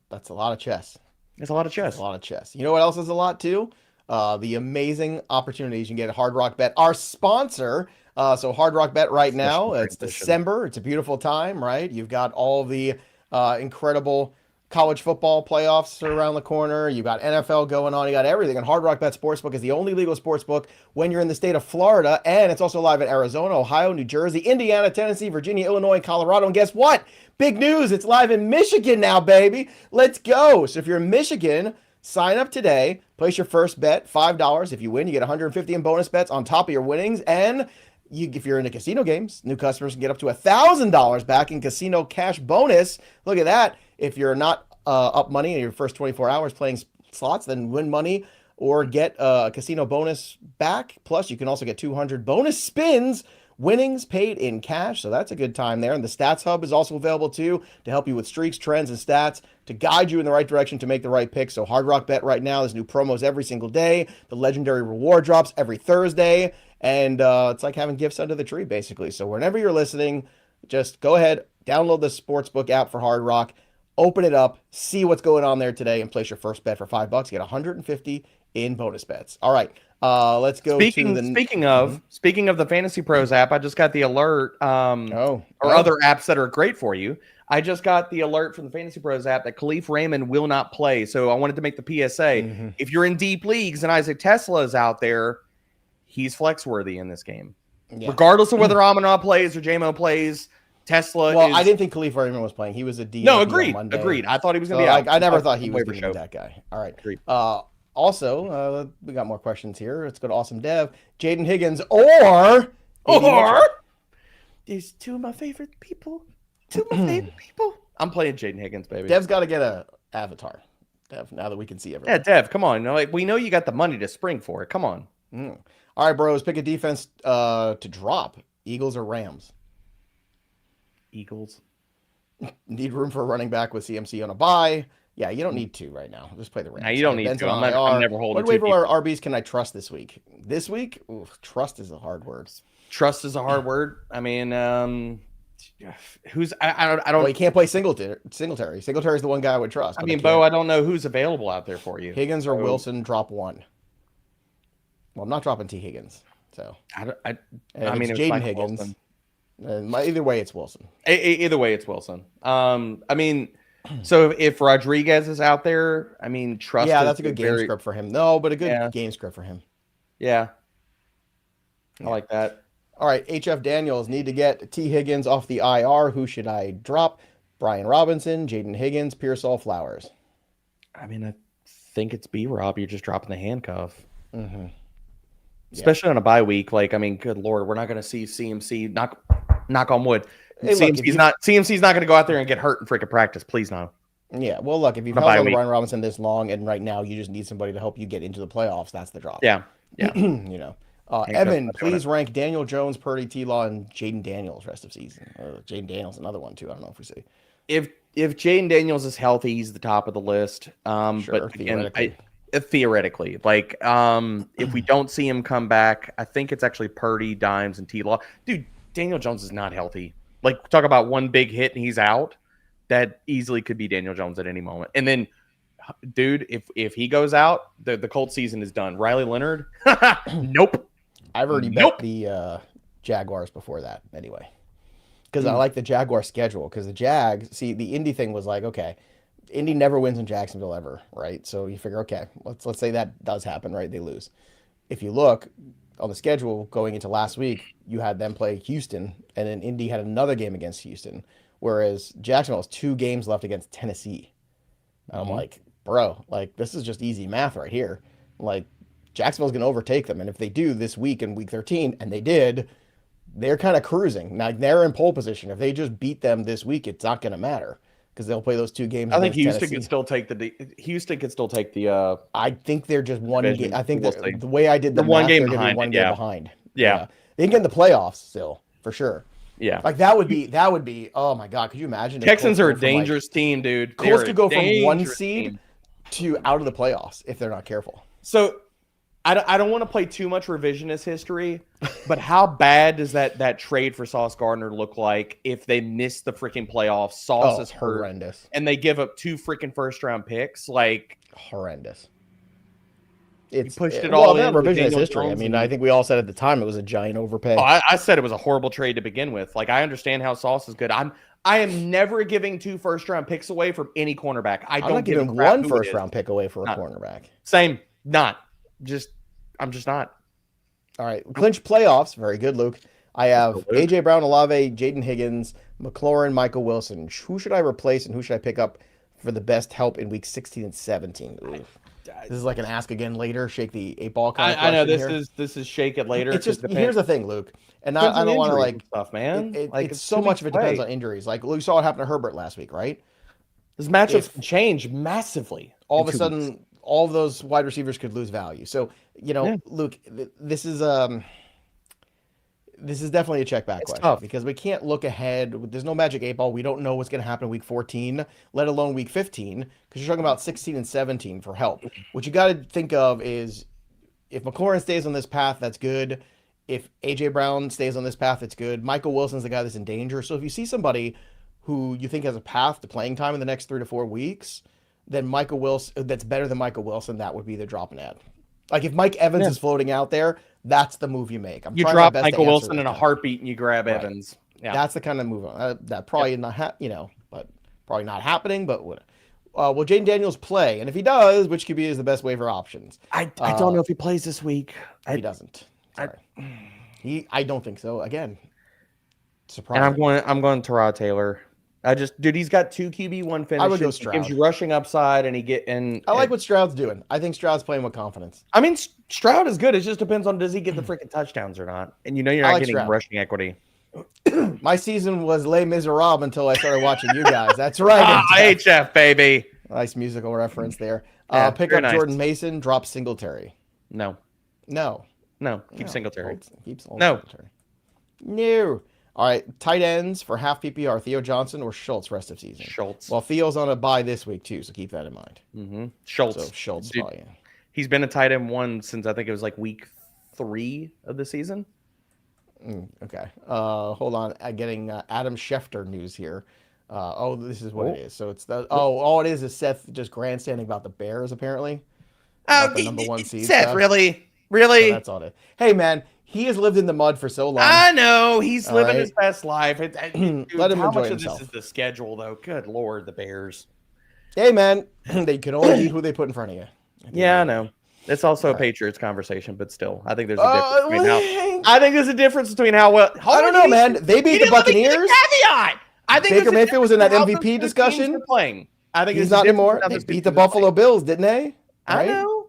That's a lot of chess. It's a lot of chess. It's a lot of chess. You know what else is a lot too? the amazing opportunities you can get at Hard Rock Bet, our sponsor. So Hard Rock Bet right now, it's December. It's a beautiful time, right? You've got all the incredible college football playoffs are around the corner. You got NFL going on. You got everything. And Hard Rock Bet Sportsbook is the only legal sportsbook when you're in the state of Florida. And it's also live in Arizona, Ohio, New Jersey, Indiana, Tennessee, Virginia, Illinois, and Colorado. And guess what? Big news. It's live in Michigan now, baby. Let's go. So if you're in Michigan, sign up today. Place your first bet, $5. If you win, you get 150 in bonus bets on top of your winnings. And if you're into casino games, new customers can get up to $1,000 back in casino cash bonus. Look at that. If you're not up money in your first 24 hours playing slots, then win money or get a casino bonus back. Plus, you can also get 200 bonus spins, winnings paid in cash. So that's a good time there. And the Stats Hub is also available too to help you with streaks, trends, and stats to guide you in the right direction to make the right pick. So Hard Rock Bet right now, there's new promos every single day. The legendary reward drops every Thursday. And it's like having gifts under the tree, basically. So whenever you're listening, just go ahead, download the Sportsbook app for Hard Rock. Open it up, see what's going on there today, and place your first bet for $5. Get 150 in bonus bets. All right, let's go Speaking of the FantasyPros app, I just got the alert. Other apps that are great for you. I just got the alert from the FantasyPros app that Khalif Raymond will not play. So I wanted to make the PSA. If you're in deep leagues and Isaac Tesla is out there, he's flex worthy in this game, regardless of whether Amon plays or JMO plays. Tesla. Well, I didn't think Khalif Raymond was playing. He was a DNP. No, agreed. I thought he was going to be out. I never thought he was going to be that guy. All right. Agreed. Also, we got more questions here. Let's go to Awesome Dev. Jayden Higgins or these two of my favorite people. I'm playing Jayden Higgins, baby. Dev's got to get a avatar. Dev, now that we can see everything. Yeah, Dev, come on. We know you got the money to spring for it. Come on. All right, bros. Pick a defense to drop. Eagles or Rams? Eagles. Need room for a running back with CMC on a bye. Yeah, you don't need to right now. Just play the Rams. No, you don't need to. I'm never holding. What waiver RBs can I trust this week? This week, trust is a hard word. Trust is a hard word. I mean, who's I don't. Well, you can't play Singletary. Singletary's the one guy I would trust. I mean, Bo, I don't know who's available out there for you. Higgins or Wilson, drop one. Well, I'm not dropping T. Higgins. So I mean, it's Jayden Higgins. Wilson. Either way, it's Wilson. Either way, it's Wilson. I mean, so if Rodriguez is out there, I mean, trust. Yeah, that's a good game script for him. No, but a good game script for him. Yeah, I like that. All right, HF Daniels need to get T. Higgins off the IR. Who should I drop? Brian Robinson, Jayden Higgins, Pearsall Flowers. I mean, I think it's B-Rob. You're just dropping the handcuff. Especially on a bye week. Like, I mean, good Lord, we're not going to see CMC knock on wood. Hey, CMC's not going to go out there and get hurt in freaking practice. Please no. Yeah. Well, look, if you've held on Brian Robinson this long and right now you just need somebody to help you get into the playoffs, that's the drop. Yeah. Evan, please rank Daniel Jones, Purdy, T-Law, and Jayden Daniels rest of season. Jayden Daniels, another one too. I don't know if we see. If Jayden Daniels is healthy, he's the top of the list. Sure, but again, theoretically, like if we don't see him come back, I think it's actually Purdy, Dimes, and T-Law. Dude, Daniel Jones is not healthy. Like, talk about one big hit and he's out. That easily could be Daniel Jones at any moment. And then, dude, if he goes out, the Colts season is done. Riley Leonard, nope. I've already bet the Jaguars before that anyway, because I like the Jaguar schedule. Because the Jags, the Indy thing was like, okay, Indy never wins in Jacksonville ever, right? So you figure, okay, let's say that does happen, right? They lose. If you look on the schedule going into last week, you had them play Houston, and then Indy had another game against Houston, whereas Jacksonville has 2 games left against Tennessee. And I'm like, bro, like, this is just easy math right here. Like, Jacksonville's going to overtake them, and if they do this week in week 13, and they did, they're kind of cruising. Now, they're in pole position. If they just beat them this week, it's not going to matter, because they'll play those 2 games. I think Houston can still take the. I think they're just one game. I think the way I did the one math, game they're behind. One game behind. Yeah, they can get in the playoffs still for sure. Yeah, like that would be. Oh my God, could you imagine? Texans are a dangerous team, dude. Colts could go from 1 seed to out of the playoffs if they're not careful. So, I don't want to play too much revisionist history, but how bad does that trade for Sauce Gardner look like if they miss the freaking playoffs? Sauce is hurt, horrendous, and they give up 2 freaking first-round picks. Like, horrendous. It's pushed it well, all that in with revisionist Daniel history. I Jones mean, and- I think we all said at the time it was a giant overpay. Oh, I said it was a horrible trade to begin with. Like, I understand how Sauce is good. I am never giving 2 first-round picks away from any cornerback. I'm not giving one first-round pick away for a cornerback. Same. I'm just not. All right. Clinch playoffs. Very good, Luke. I have A.J. Brown, Olave, Jayden Higgins, McLaurin, Michael Wilson. Who should I replace and who should I pick up for the best help in week 16 and 17? Ooh. This is like an ask again later, shake the 8-ball kind of question. I know here. this is shake it later. It's just here's the thing, Luke, and I don't want to like stuff, man. It's so much of it depends on injuries. Like we saw what happened to Herbert last week, right? This matchups can change massively. All of a sudden, all of those wide receivers could lose value. So Luke, this is definitely a check back question tough. because we can't look ahead. There's no magic 8-ball. We don't know what's going to happen in week 14, let alone week 15, because you're talking about 16 and 17 for help. What you got to think of is if McLaurin stays on this path, that's good. If A.J. Brown stays on this path, it's good. Michael Wilson's the guy that's in danger. So if you see somebody who you think has a path to playing time in the next 3 to 4 weeks, then Michael Wilson, that's better than Michael Wilson, that would be the drop and add. Like if Mike Evans is floating out there, that's the move you make. You drop Michael Wilson in a heartbeat and you grab Evans. Yeah, that's the kind of move. That probably not, but probably not happening. But will Jayden Daniels play? And if he does, which QB is the best waiver options? I don't know if he plays this week. He doesn't. I don't think so. Again, surprise. And I'm going Tyrod Taylor. He's got 2 QB1 finishes. I would go Stroud. He gives you rushing upside, and I like what Stroud's doing. I think Stroud's playing with confidence. I mean, Stroud is good. It just depends on does he get the freaking touchdowns or not. And you're not getting rushing equity. My season was Les Miserables until I started watching you guys. That's right. HF, baby. Nice musical reference there. Yeah, pick up Jordan Mason, drop Singletary. No. Keep Singletary. Keep Singletary. No. All right, tight ends for half PPR, Theo Johnson or Schultz rest of season? Schultz. Well, Theo's on a bye this week, too, so keep that in mind. Mm-hmm. Schultz. So Schultz, he's been a tight end 1 since I think it was like week 3 of the season. Okay. Hold on. I'm getting Adam Schefter news here. This is what it is. So it's all it is Seth just grandstanding about the Bears, apparently. The number 1 seed Seth, stuff. Really? So that's all it is. Hey, man. He has lived in the mud for so long. I know he's living his best life. Dude, let him how enjoy much himself. Of this is the schedule, though? Good Lord, the Bears. Hey, man, they can only beat who they put in front of you. Yeah, I know. It's also a Patriots conversation, but still, I think there's a difference between I think there's a difference between how well. I don't know, man. They beat the Buccaneers. Caveat. I think Baker Mayfield was in that MVP discussion. Playing. I think he's not anymore. They beat the Buffalo Bills, didn't they? I know.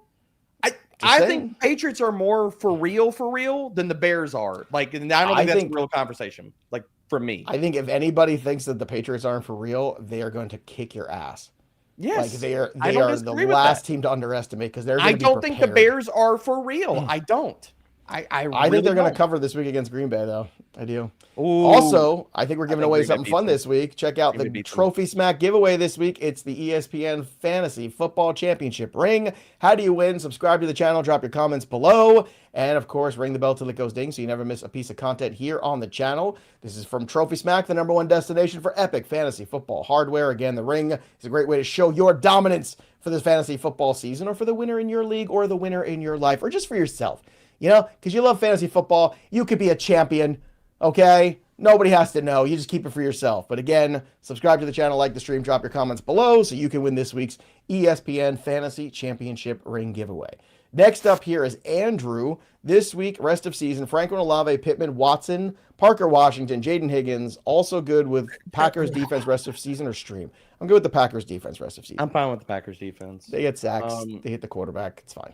I think Patriots are more for real than the Bears are. Like, and I don't think that's a real conversation. Like, for me, I think if anybody thinks that the Patriots aren't for real, they are going to kick your ass. Yes, like they are the last team to underestimate because they're. I don't think the Bears are for real. I don't. I think they're going to cover this week against Green Bay, though. I do. Ooh, also, I think we're giving away something fun this week. Check out the Trophysmack giveaway this week. It's the ESPN Fantasy Football Championship ring. How do you win? Subscribe to the channel. Drop your comments below. And, of course, ring the bell till it goes ding so you never miss a piece of content here on the channel. This is from Trophysmack, the #1 destination for epic fantasy football hardware. Again, the ring is a great way to show your dominance for this fantasy football season or for the winner in your league or the winner in your life or just for yourself. You know, because you love fantasy football. You could be a champion, okay? Nobody has to know. You just keep it for yourself. But again, subscribe to the channel, like the stream, drop your comments below so you can win this week's ESPN Fantasy Championship ring giveaway. Next up here is Andrew. This week, rest of season, Franklin Olave, Pittman, Watson, Parker Washington, Jayden Higgins. Also good with Packers defense rest of season or stream. I'm good with the Packers defense rest of season. I'm fine with the Packers defense. They get sacks. They hit the quarterback. It's fine.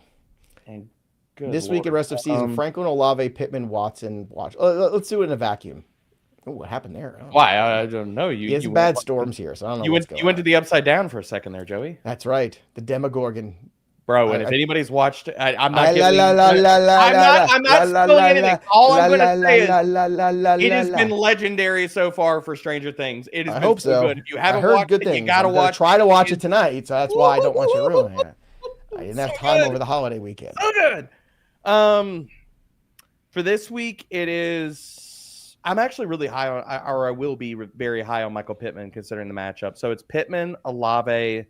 And this week and rest of season, Franklin Olave, Pittman, Watson. Let's do it in a vacuum. Oh, what happened there? Why? I don't know. He has bad storms here, so I don't know. You went to the upside down for a second there, Joey. That's right. The Demogorgon. Bro, and if anybody's watched, I'm not giving. I'm not spilling anything. All I'm going to say is it has been legendary so far for Stranger Things. It has been so good. If you haven't watched it, you got to watch. Try to watch it tonight, so that's why I don't want you to ruin it. I didn't have time over the holiday weekend. So good. For this week, it is. I'm actually really high on, or I will be very high on Michael Pittman considering the matchup. So it's Pittman, Olave,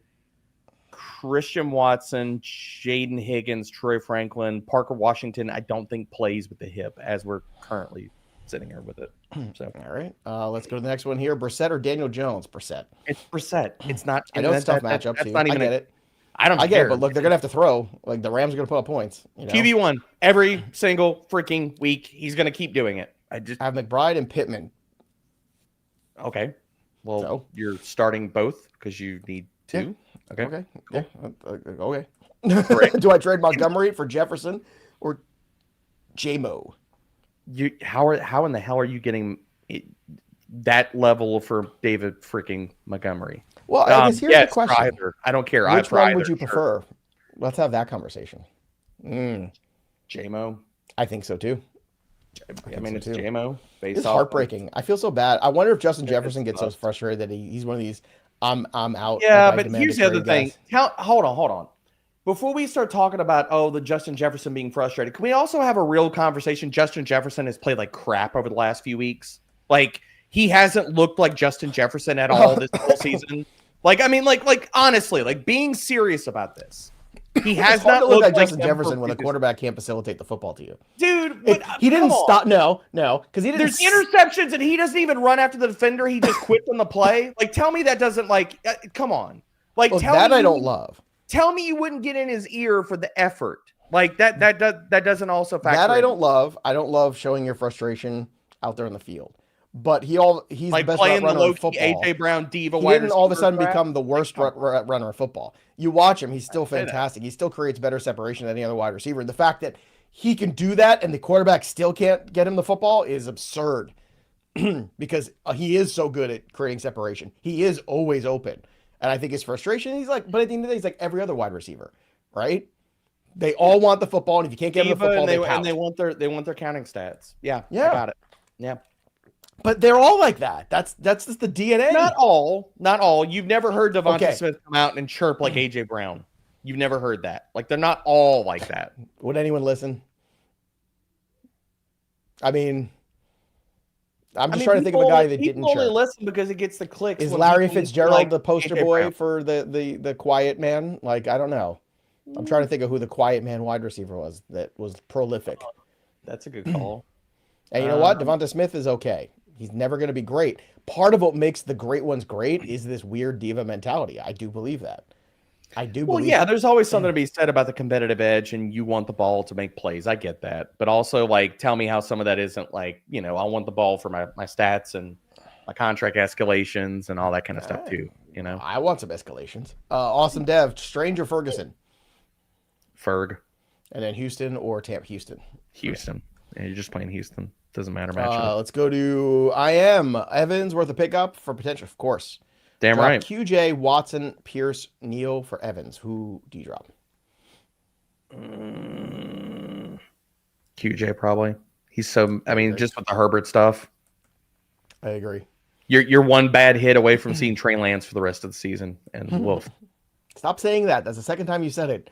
Christian Watson, Jayden Higgins, Troy Franklin, Parker Washington. I don't think plays with the hip as we're currently sitting here with it. So all right, let's go to the next one here. Brissett or Daniel Jones? Brissett. It's Brissett. It's not. I know it's tough matchup. That's too. not even. I get it. I don't. I get care. it, but look, they're gonna have to throw. Like the Rams are gonna put up points. You know? QB1 every single freaking week. He's gonna keep doing it. I just have McBride and Pittman. Okay. Well, you're starting both because you need two. Yeah. Okay. Cool. Yeah. Okay. Do I trade Montgomery for Jefferson or J-Mo? How in the hell are you getting that level for David freaking Montgomery? Well, I guess here's the question. I don't care. Which one would you prefer? Let's have that conversation. J-Mo. I think so too. I mean, it's J-Mo. It's heartbreaking. I feel so bad. I wonder if Justin Jefferson gets so frustrated that he's one of these. I'm out. Yeah, but here's the other thing. Hold on. Before we start talking about the Justin Jefferson being frustrated, can we also have a real conversation? Justin Jefferson has played like crap over the last few weeks. Like he hasn't looked like Justin Jefferson at all this whole season. Like I mean, like honestly, like being serious about this. He has not looked like Justin Jefferson when the quarterback can't facilitate the football to you. Dude, he didn't stop. No, because he didn't. There's interceptions and he doesn't even run after the defender. He just quits on the play. Like, tell me that doesn't come on. Like, tell that me I don't love. Tell me you wouldn't get in his ear for the effort. Like that doesn't also factor. That I don't love. I don't love showing your frustration out there in the field. But he's like the best runner in football. AJ Brown diva. He didn't all of a sudden become the worst runner of football. You watch him; he's still fantastic. He still creates better separation than any other wide receiver. The fact that he can do that and the quarterback still can't get him the football is absurd, because he is so good at creating separation. He is always open, and I think his frustration. He's like, but at the end of the day, he's like every other wide receiver, right? They all want the football, and if you can't get them the football, they want their counting stats. Yeah, I got it. Yeah. But they're all like that. That's just the DNA. Not all. You've never heard Devonta Smith come out and chirp like AJ Brown. You've never heard that. Like they're not all like that. Would anyone listen? I mean, I'm just trying to think of a guy that didn't chirp. Only listen because it gets the clicks. Is Larry Fitzgerald the poster boy for the quiet man? Like I don't know. I'm trying to think of who the quiet man wide receiver was that was prolific. That's a good call. And you know what? Devonta Smith is okay. He's never going to be great. Part of what makes the great ones great is this weird diva mentality. I do believe that. There's always something to be said about the competitive edge, and you want the ball to make plays. I get that. But also, like, tell me how some of that isn't like, I want the ball for my stats and my contract escalations and all that kind of stuff too. I want some escalations. Awesome Dev, Strange or Ferguson? Ferg. And then Houston or Tampa? Houston. Yeah, you're just playing Houston. Doesn't matter matchup. Let's go to Evans worth a pickup for potential, of course. Damn drop right. QJ, Watson, Pierce, Neal for Evans. Who do you drop? QJ probably. He's so. I mean, just with the Herbert stuff. I agree. You're one bad hit away from seeing Trey Lance for the rest of the season, and woof. Stop saying that. That's the second time you said it.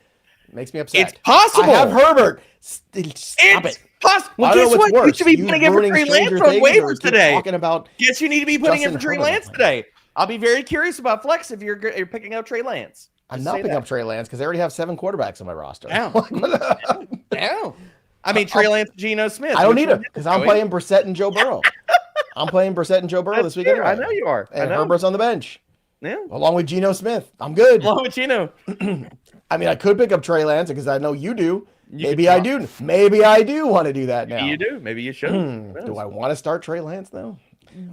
It makes me upset. It's possible. I have Herbert. Stop it. Possible. Well, guess what? You should be putting in for Trey Lance on waivers today. Talking about guess you need to be putting in for Trey Lance today. I'll be very curious about flex if you're picking up Trey Lance. I'm not picking up Trey Lance because I already have 7 quarterbacks on my roster. Damn. I mean, Trey Lance, Geno Smith. I don't need him because I'm playing Brissett and Joe Burrow. I'm playing Brissett and Joe Burrow this week anyway. I know you are. And Herbert's on the bench. Yeah. Along with Geno Smith. I'm good. Along with Geno. I mean, I could pick up Trey Lance because I know you do. Maybe I do. Maybe I do want to do that now. Maybe you do. Maybe you should. Do I want to start Trey Lance though?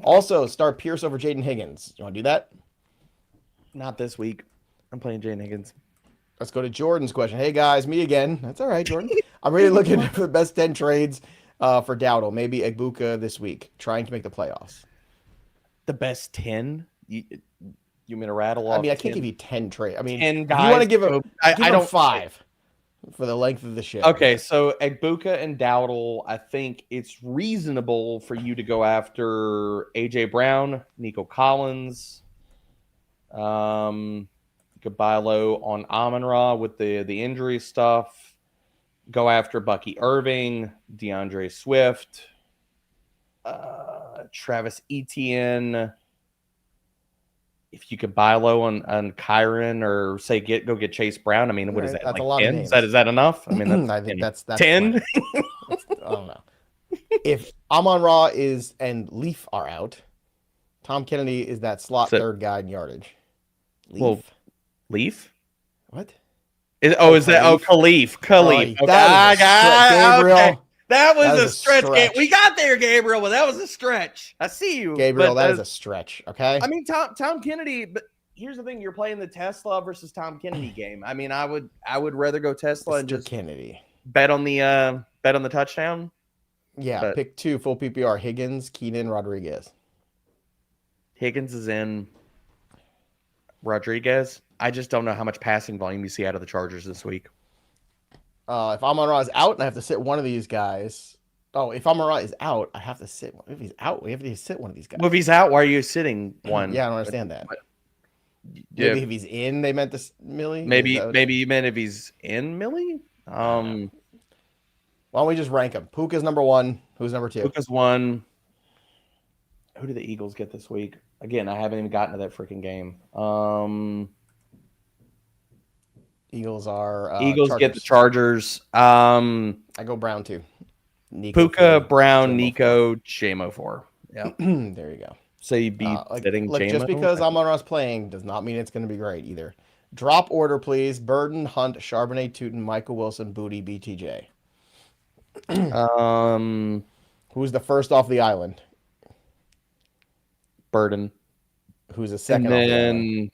Also, start Pierce over Jayden Higgins. You want to do that? Not this week. I'm playing Jayden Higgins. Let's go to Jordan's question. Hey guys, me again. That's all right, Jordan. I'm really looking for the best 10 trades for Dowdle. Maybe Egbuka this week, trying to make the playoffs. The best 10? You mean to rattle off? I mean, I can't give you 10 trades. I mean, 10 if you want to give him, I don't 5 for the length of the ship. Okay, so Egbuka and Dowdle, I think it's reasonable for you to go after AJ Brown, Nico Collins, buy low on Amon-Ra with the injury stuff. Go after Bucky Irving, DeAndre Swift, Travis Etienne, if you could buy low on Kyron or say go get Chase Brown, I mean, what is that? That's like a lot 10? of names. Is that enough? I mean, I think that's 10. I don't know. If Amon-Ra and Leaf are out, Tom Kennedy is that slot third guy in yardage. Leaf? What? Is that Khalif? Khalif. Oh, Gabriel. Okay. That was a stretch. We got there, Gabriel, but that was a stretch. I see you, Gabriel. That is a stretch. Okay. I mean, Tom Kennedy. But here's the thing: you're playing the Tesla versus Tom Kennedy game. I mean, I would rather go Tesla and just Kennedy bet on the touchdown. Yeah, but pick 2 full PPR: Higgins, Keenan, Rodriguez. Higgins is in. Rodriguez. I just don't know how much passing volume you see out of the Chargers this week. If Amon-Ra is out and I have to sit one of these guys. Oh, if Amon-Ra is out, I have to sit. If he's out, we have to sit one of these guys. Well, if he's out, why are you sitting one? Yeah, I don't understand that. Maybe if he's in, they meant this Millie. Maybe you meant if he's in Millie. Why don't we just rank them? Puka's number 1. Who's number 2? Puka's 1. Who do the Eagles get this week? Again, I haven't even gotten to that freaking game. Eagles Chargers. Get the Chargers. I go Brown 2. Puka, Brown, Nico, Jamo 4. Yeah. There you go. So you beat sitting Jamo. Just because Amon-Ra's playing does not mean it's going to be great either. Drop order, please. Burden, Hunt, Charbonnet, Tootin, Michael Wilson, Booty, BTJ. Who's the first off the island? Burden. Who's the second off the island?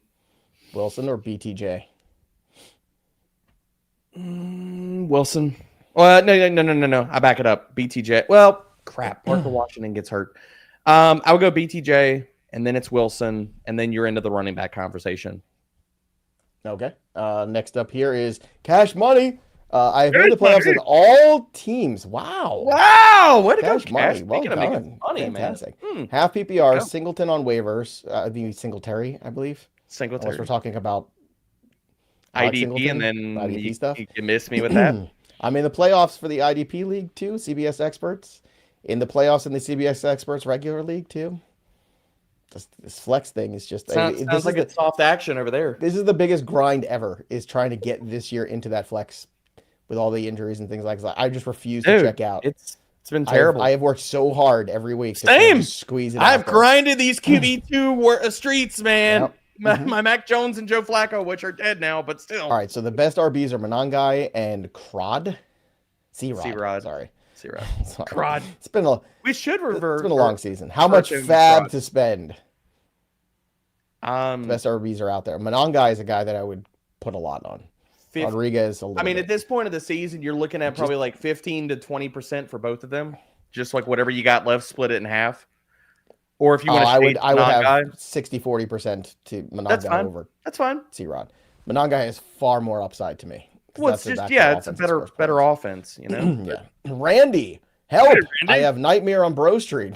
Wilson or BTJ? Wilson. Well, no. I back it up. BTJ. Well, crap. Parker Washington gets hurt. I would go BTJ, and then it's Wilson, and then you're into the running back conversation. Okay. Next up here is Cash Money. I have made the playoffs in all teams. Wow. Way to go, Cash. Money. Well done. Money, fantastic. Man. Half PPR, Singleton on waivers. I think Singletary, I believe. Singletary. Unless we're talking about IDP and then IDP stuff. You missed me with that. I'm in the playoffs for the IDP league too, CBS Experts. In the playoffs in the CBS Experts regular league too. This flex thing is just sounds like it's soft action over there. This is the biggest grind ever, is trying to get this year into that flex with all the injuries and things like that. I just refuse to check out. It's been terrible. I have worked so hard every week to squeeze it out. I've grinded these QB2 streets, man. Yep. My Mac Jones and Joe Flacco, which are dead now, but still. All right, so the best RBs are Monangai and Crod. C-Rod. Sorry. C-Rod. Crod. It's been a long season. How much fab to spend? The best RBs are out there. Monangai is a guy that I would put a lot on. Rodriguez a little bit. At this point of the season, you're looking at probably like 15 to 20% for both of them. Just like whatever you got left, split it in half. Or if you want to, I would have 60-40% to Monangai over. That's fine. C-Rod. Monangai has far more upside to me. Well, it's it's a better offense, you know. Yeah. Randy, help! Randy. I have nightmare on Bro Street.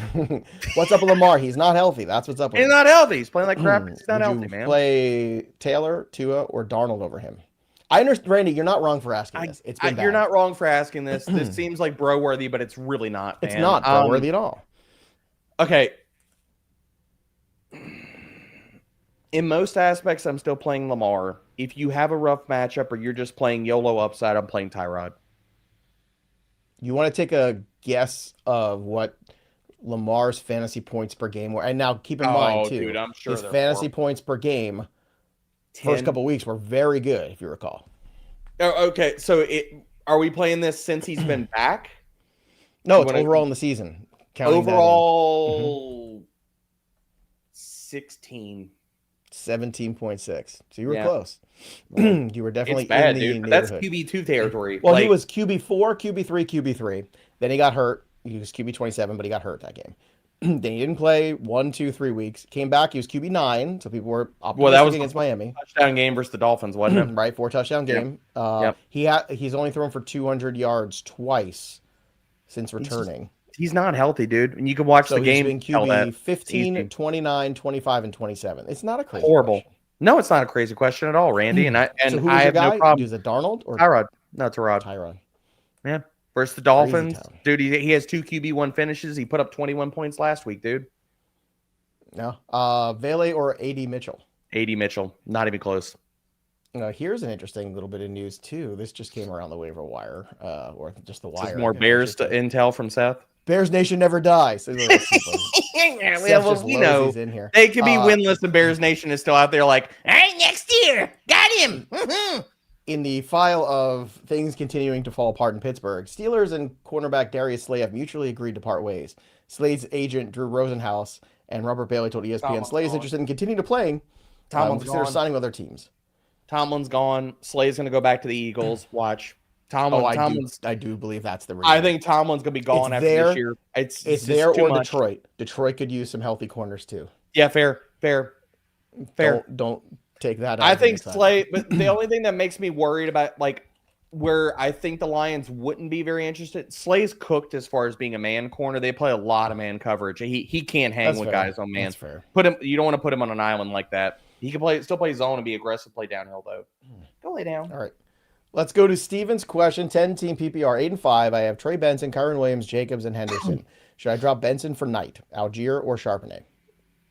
What's up with Lamar? He's not healthy. That's what's up with him. He's not healthy. He's playing like crap. He's not healthy, man. Play Taylor, Tua, or Darnold over him. I understand, Randy. You're not wrong for asking this. It's been bad. You're not wrong for asking this. This seems like bro worthy, but it's really not. Man. It's not bro worthy at all. Okay. In most aspects, I'm still playing Lamar. If you have a rough matchup or you're just playing YOLO upside, I'm playing Tyrod. You want to take a guess of what Lamar's fantasy points per game were? And now keep in mind, too, dude, I'm sure his fantasy points per game first couple weeks were very good, if you recall. Oh, okay, so are we playing this since he's been back? No, it's overall in the season. Overall, 16. 17.6. So you were close. You were definitely bad, in the dude. That's QB2 territory. Well, he was QB4, QB3. Then he got hurt. He was QB27, but he got hurt that game. Then he didn't play 1, 2, 3 weeks. Came back. He was QB9. So people were optimistic against Miami. Touchdown game versus the Dolphins, wasn't it? Right, 4 touchdown game. He's only thrown for 200 yards twice since returning. He's not healthy, dude. And you can watch the game. He's been QB 15, 29, 25, and 27. It's not a crazy horrible. Question. No, it's not a crazy question at all, Randy. And I have no problem. Is it Darnold or Tyrod? No, Tyrod. Tyrod. Yeah. Versus the Dolphins. Dude, he has 2 QB1 finishes. He put up 21 points last week, dude. No. Vele or AD Mitchell? AD Mitchell, not even close. Here's an interesting little bit of news too. This just came around the waiver wire, or just the wire. Just more Bears to intel from Seth. Bears Nation never dies. Well, we know in here. They could be winless, and Bears Nation is still out there like, all right, next year, got him. In the file of things continuing to fall apart in Pittsburgh, Steelers and cornerback Darius Slay have mutually agreed to part ways. Slay's agent, Drew Rosenhaus, and Robert Bailey told ESPN Slay is interested in continuing to playing. Consider signing with other teams. Tomlin's gone. Slay's going to go back to the Eagles. Watch. I do believe that's the reason. I think Tomlin's going to be gone after this year. It's there or much. Detroit. Detroit could use some healthy corners too. Yeah, fair. Don't take that out. I think Slay, but the only thing that makes me worried about, like, where I think the Lions wouldn't be very interested, Slay's cooked as far as being a man corner. They play a lot of man coverage. He can't hang with guys on man. That's fair. You don't want to put him on an island like that. He can still play zone and be aggressive, play downhill though. Go lay down. All right. Let's go to Steven's question. 10-team PPR, 8 and 5. I have Trey Benson, Kyron Williams, Jacobs, and Henderson. Should I drop Benson for Knight, Algier, or Charbonnet?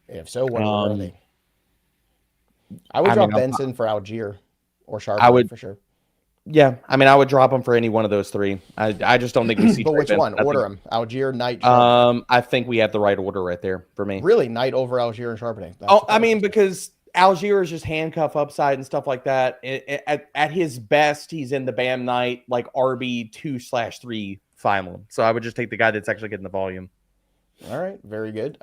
If so, what are they? I would drop Benson for Algier or Charbonnet for sure. Yeah, I would drop him for any one of those three. I just don't think we see. But which one? Order them: Algier, Knight. Charbonnet. I think we have the right order right there for me. Really, Knight over Algier and Charbonnet. Because Algier is just handcuff upside and stuff like that. At his best, he's in the Bam Knight like RB 2/3 final. So I would just take the guy that's actually getting the volume. All right, very good.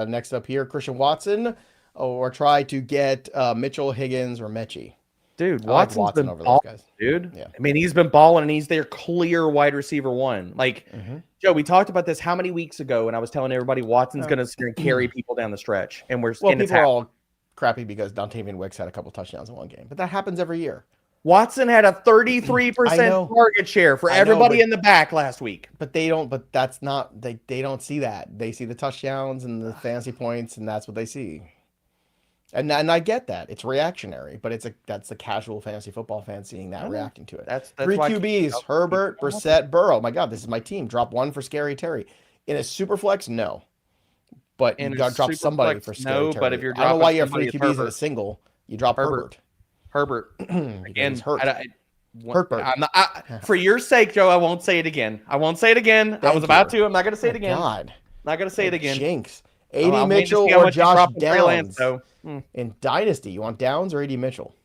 Next up here, Christian Watson, or try to get Mitchell, Higgins, or Mechie. Dude, Watson's been over those guys. Dude. Yeah. He's been balling, and he's their clear wide receiver one. Like, Joe, we talked about this how many weeks ago, and I was telling everybody Watson's going to carry people down the stretch. And people are all crappy because Dontavian Wicks had a couple touchdowns in one game. But that happens every year. Watson had a 33% target share for everybody in the back last week. But they don't. But that's not. They don't see that. They see the touchdowns and the fantasy points, and that's what they see. And I get that it's reactionary, but that's the casual fantasy football fan seeing that, reacting to it. That's 3 QBs: Herbert, Brissett, Burrow. My God, this is my team. Drop one for Scary Terry in a super flex. No, but you got to drop somebody for Scary Terry. But if you're I don't know why you have 3 QBs in a single. You drop Herbert. Again, Herbert. For your sake, Joe, I won't say it again. I was about to. I'm not going to say it again. God, not going to say it again. Jinx. AD Mitchell or Josh Downs in Dynasty. You want Downs or AD Mitchell?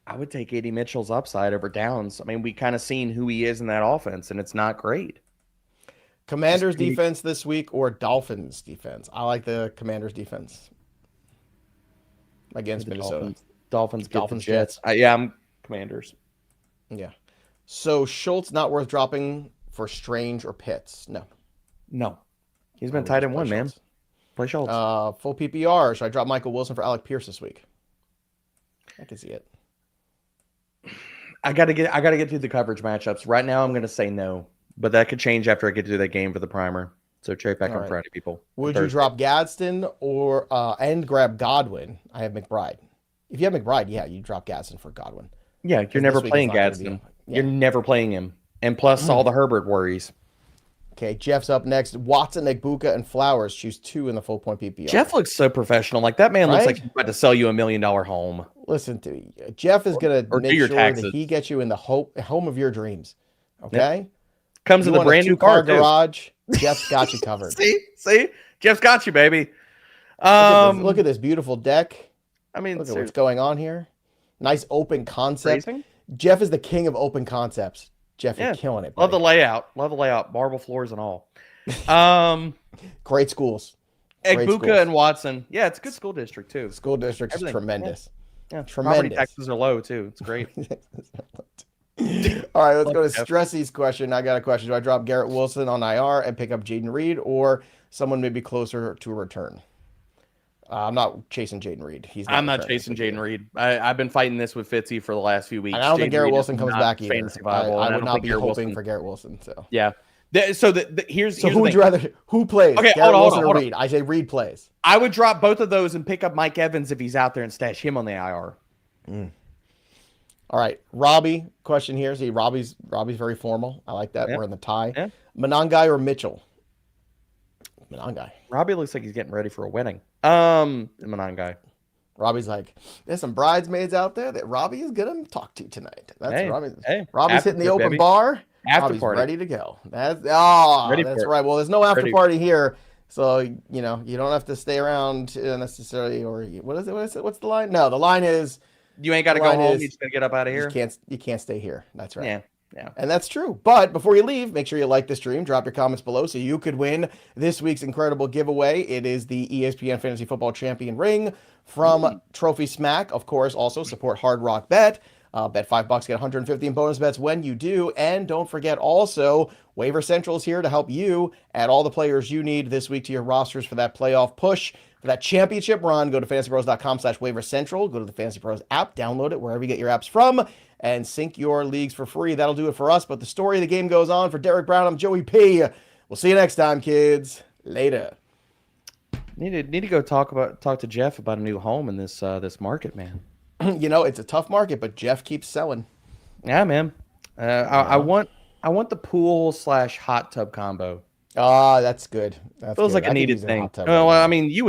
I would take AD Mitchell's upside over Downs. We kind of seen who he is in that offense, and it's not great. Commanders defense this week or Dolphins defense? I like the Commanders defense against Minnesota. Dolphins Jets. I'm Commanders. Yeah. So Schultz not worth dropping for Strange or Pitts? No. He's been tight in one, man. Play Schultz. Full PPR. Should I drop Michael Wilson for Alec Pierce this week? I can see it. I gotta get through the coverage matchups. Right now I'm gonna say no. But that could change after I get to that game for the primer. So check back on Friday, people. Would you drop Gadsden or and grab Godwin? I have McBride. If you have McBride, you drop Gadsden for Godwin. Yeah, you're never playing Gadsden. You're never playing him. And plus all the Herbert worries. Okay, Jeff's up next. Watson, Egbuka, and Flowers. Choose 2 in the full point PPR. Jeff looks so professional. Like that man looks like he's about to sell you $1 million home. Listen to me. Jeff is going to make sure that he gets you in the home of your dreams. Okay? Yep. Comes with a brand new car garage. Jeff's got you covered. See? Jeff's got you, baby. Look at this beautiful deck. Look at what's going on here. Nice open concept. Jeff is the king of open concepts. Jeff, you're killing it. Buddy. Love the layout. Marble floors and all. Great schools. Egbuka and Watson. Yeah, it's a good school district too. School district is tremendous. Yeah. Tremendous. Property taxes are low too. It's great. All right, let's go to Stressy's question. I got a question. Do I drop Garrett Wilson on IR and pick up Jayden Reed or someone maybe closer to a return? I'm not chasing Jayden Reed. I'm not chasing Jayden Reed. I've been fighting this with Fitzy for the last few weeks. And I don't think Garrett Wilson comes back either. I would not be hoping for Garrett Wilson. So yeah. Here's who would you rather? Who plays? Okay, Garrett hold on. or Reed? I say Reed plays. I would drop both of those and pick up Mike Evans if he's out there and stash him on the IR. All right, Robbie. Question here. See, Robbie's very formal. I like that. We're in the tie. Monangai or Mitchell? Monangai. Robbie looks like he's getting ready for a wedding. I'm a guy. Robbie's like, there's some bridesmaids out there that Robbie is gonna talk to tonight. That's Robbie's hitting the open bar. Robbie's ready to go. That's right. Well, there's no after party here, so you don't have to stay around necessarily. Or what is it? What's the line? No, the line is you ain't got to go home. You just gotta get up out of here. You can't stay here. That's right. Yeah. And that's true. But before you leave, make sure you like the stream, drop your comments below so you could win this week's incredible giveaway. It is the ESPN Fantasy Football Champion ring from Trophysmack. Of course, also support Hard Rock Bet. Bet $5, get 150 in bonus bets when you do. And don't forget also, Waiver Central is here to help you add all the players you need this week to your rosters for that playoff push. For that championship run, go to fantasypros.com/waiver central. Go to the Fantasy Pros app, download it wherever you get your apps from, and sync your leagues for free. That'll do it for us. But the story of the game goes on. For Derek Brown, I'm Joey P. We'll see you next time, kids. Later. Need to go talk to Jeff about a new home in this market, man. It's a tough market, but Jeff keeps selling. Yeah, man. I want the pool / hot tub combo. Ah, that's good. Feels like a needed thing. Well, I mean, you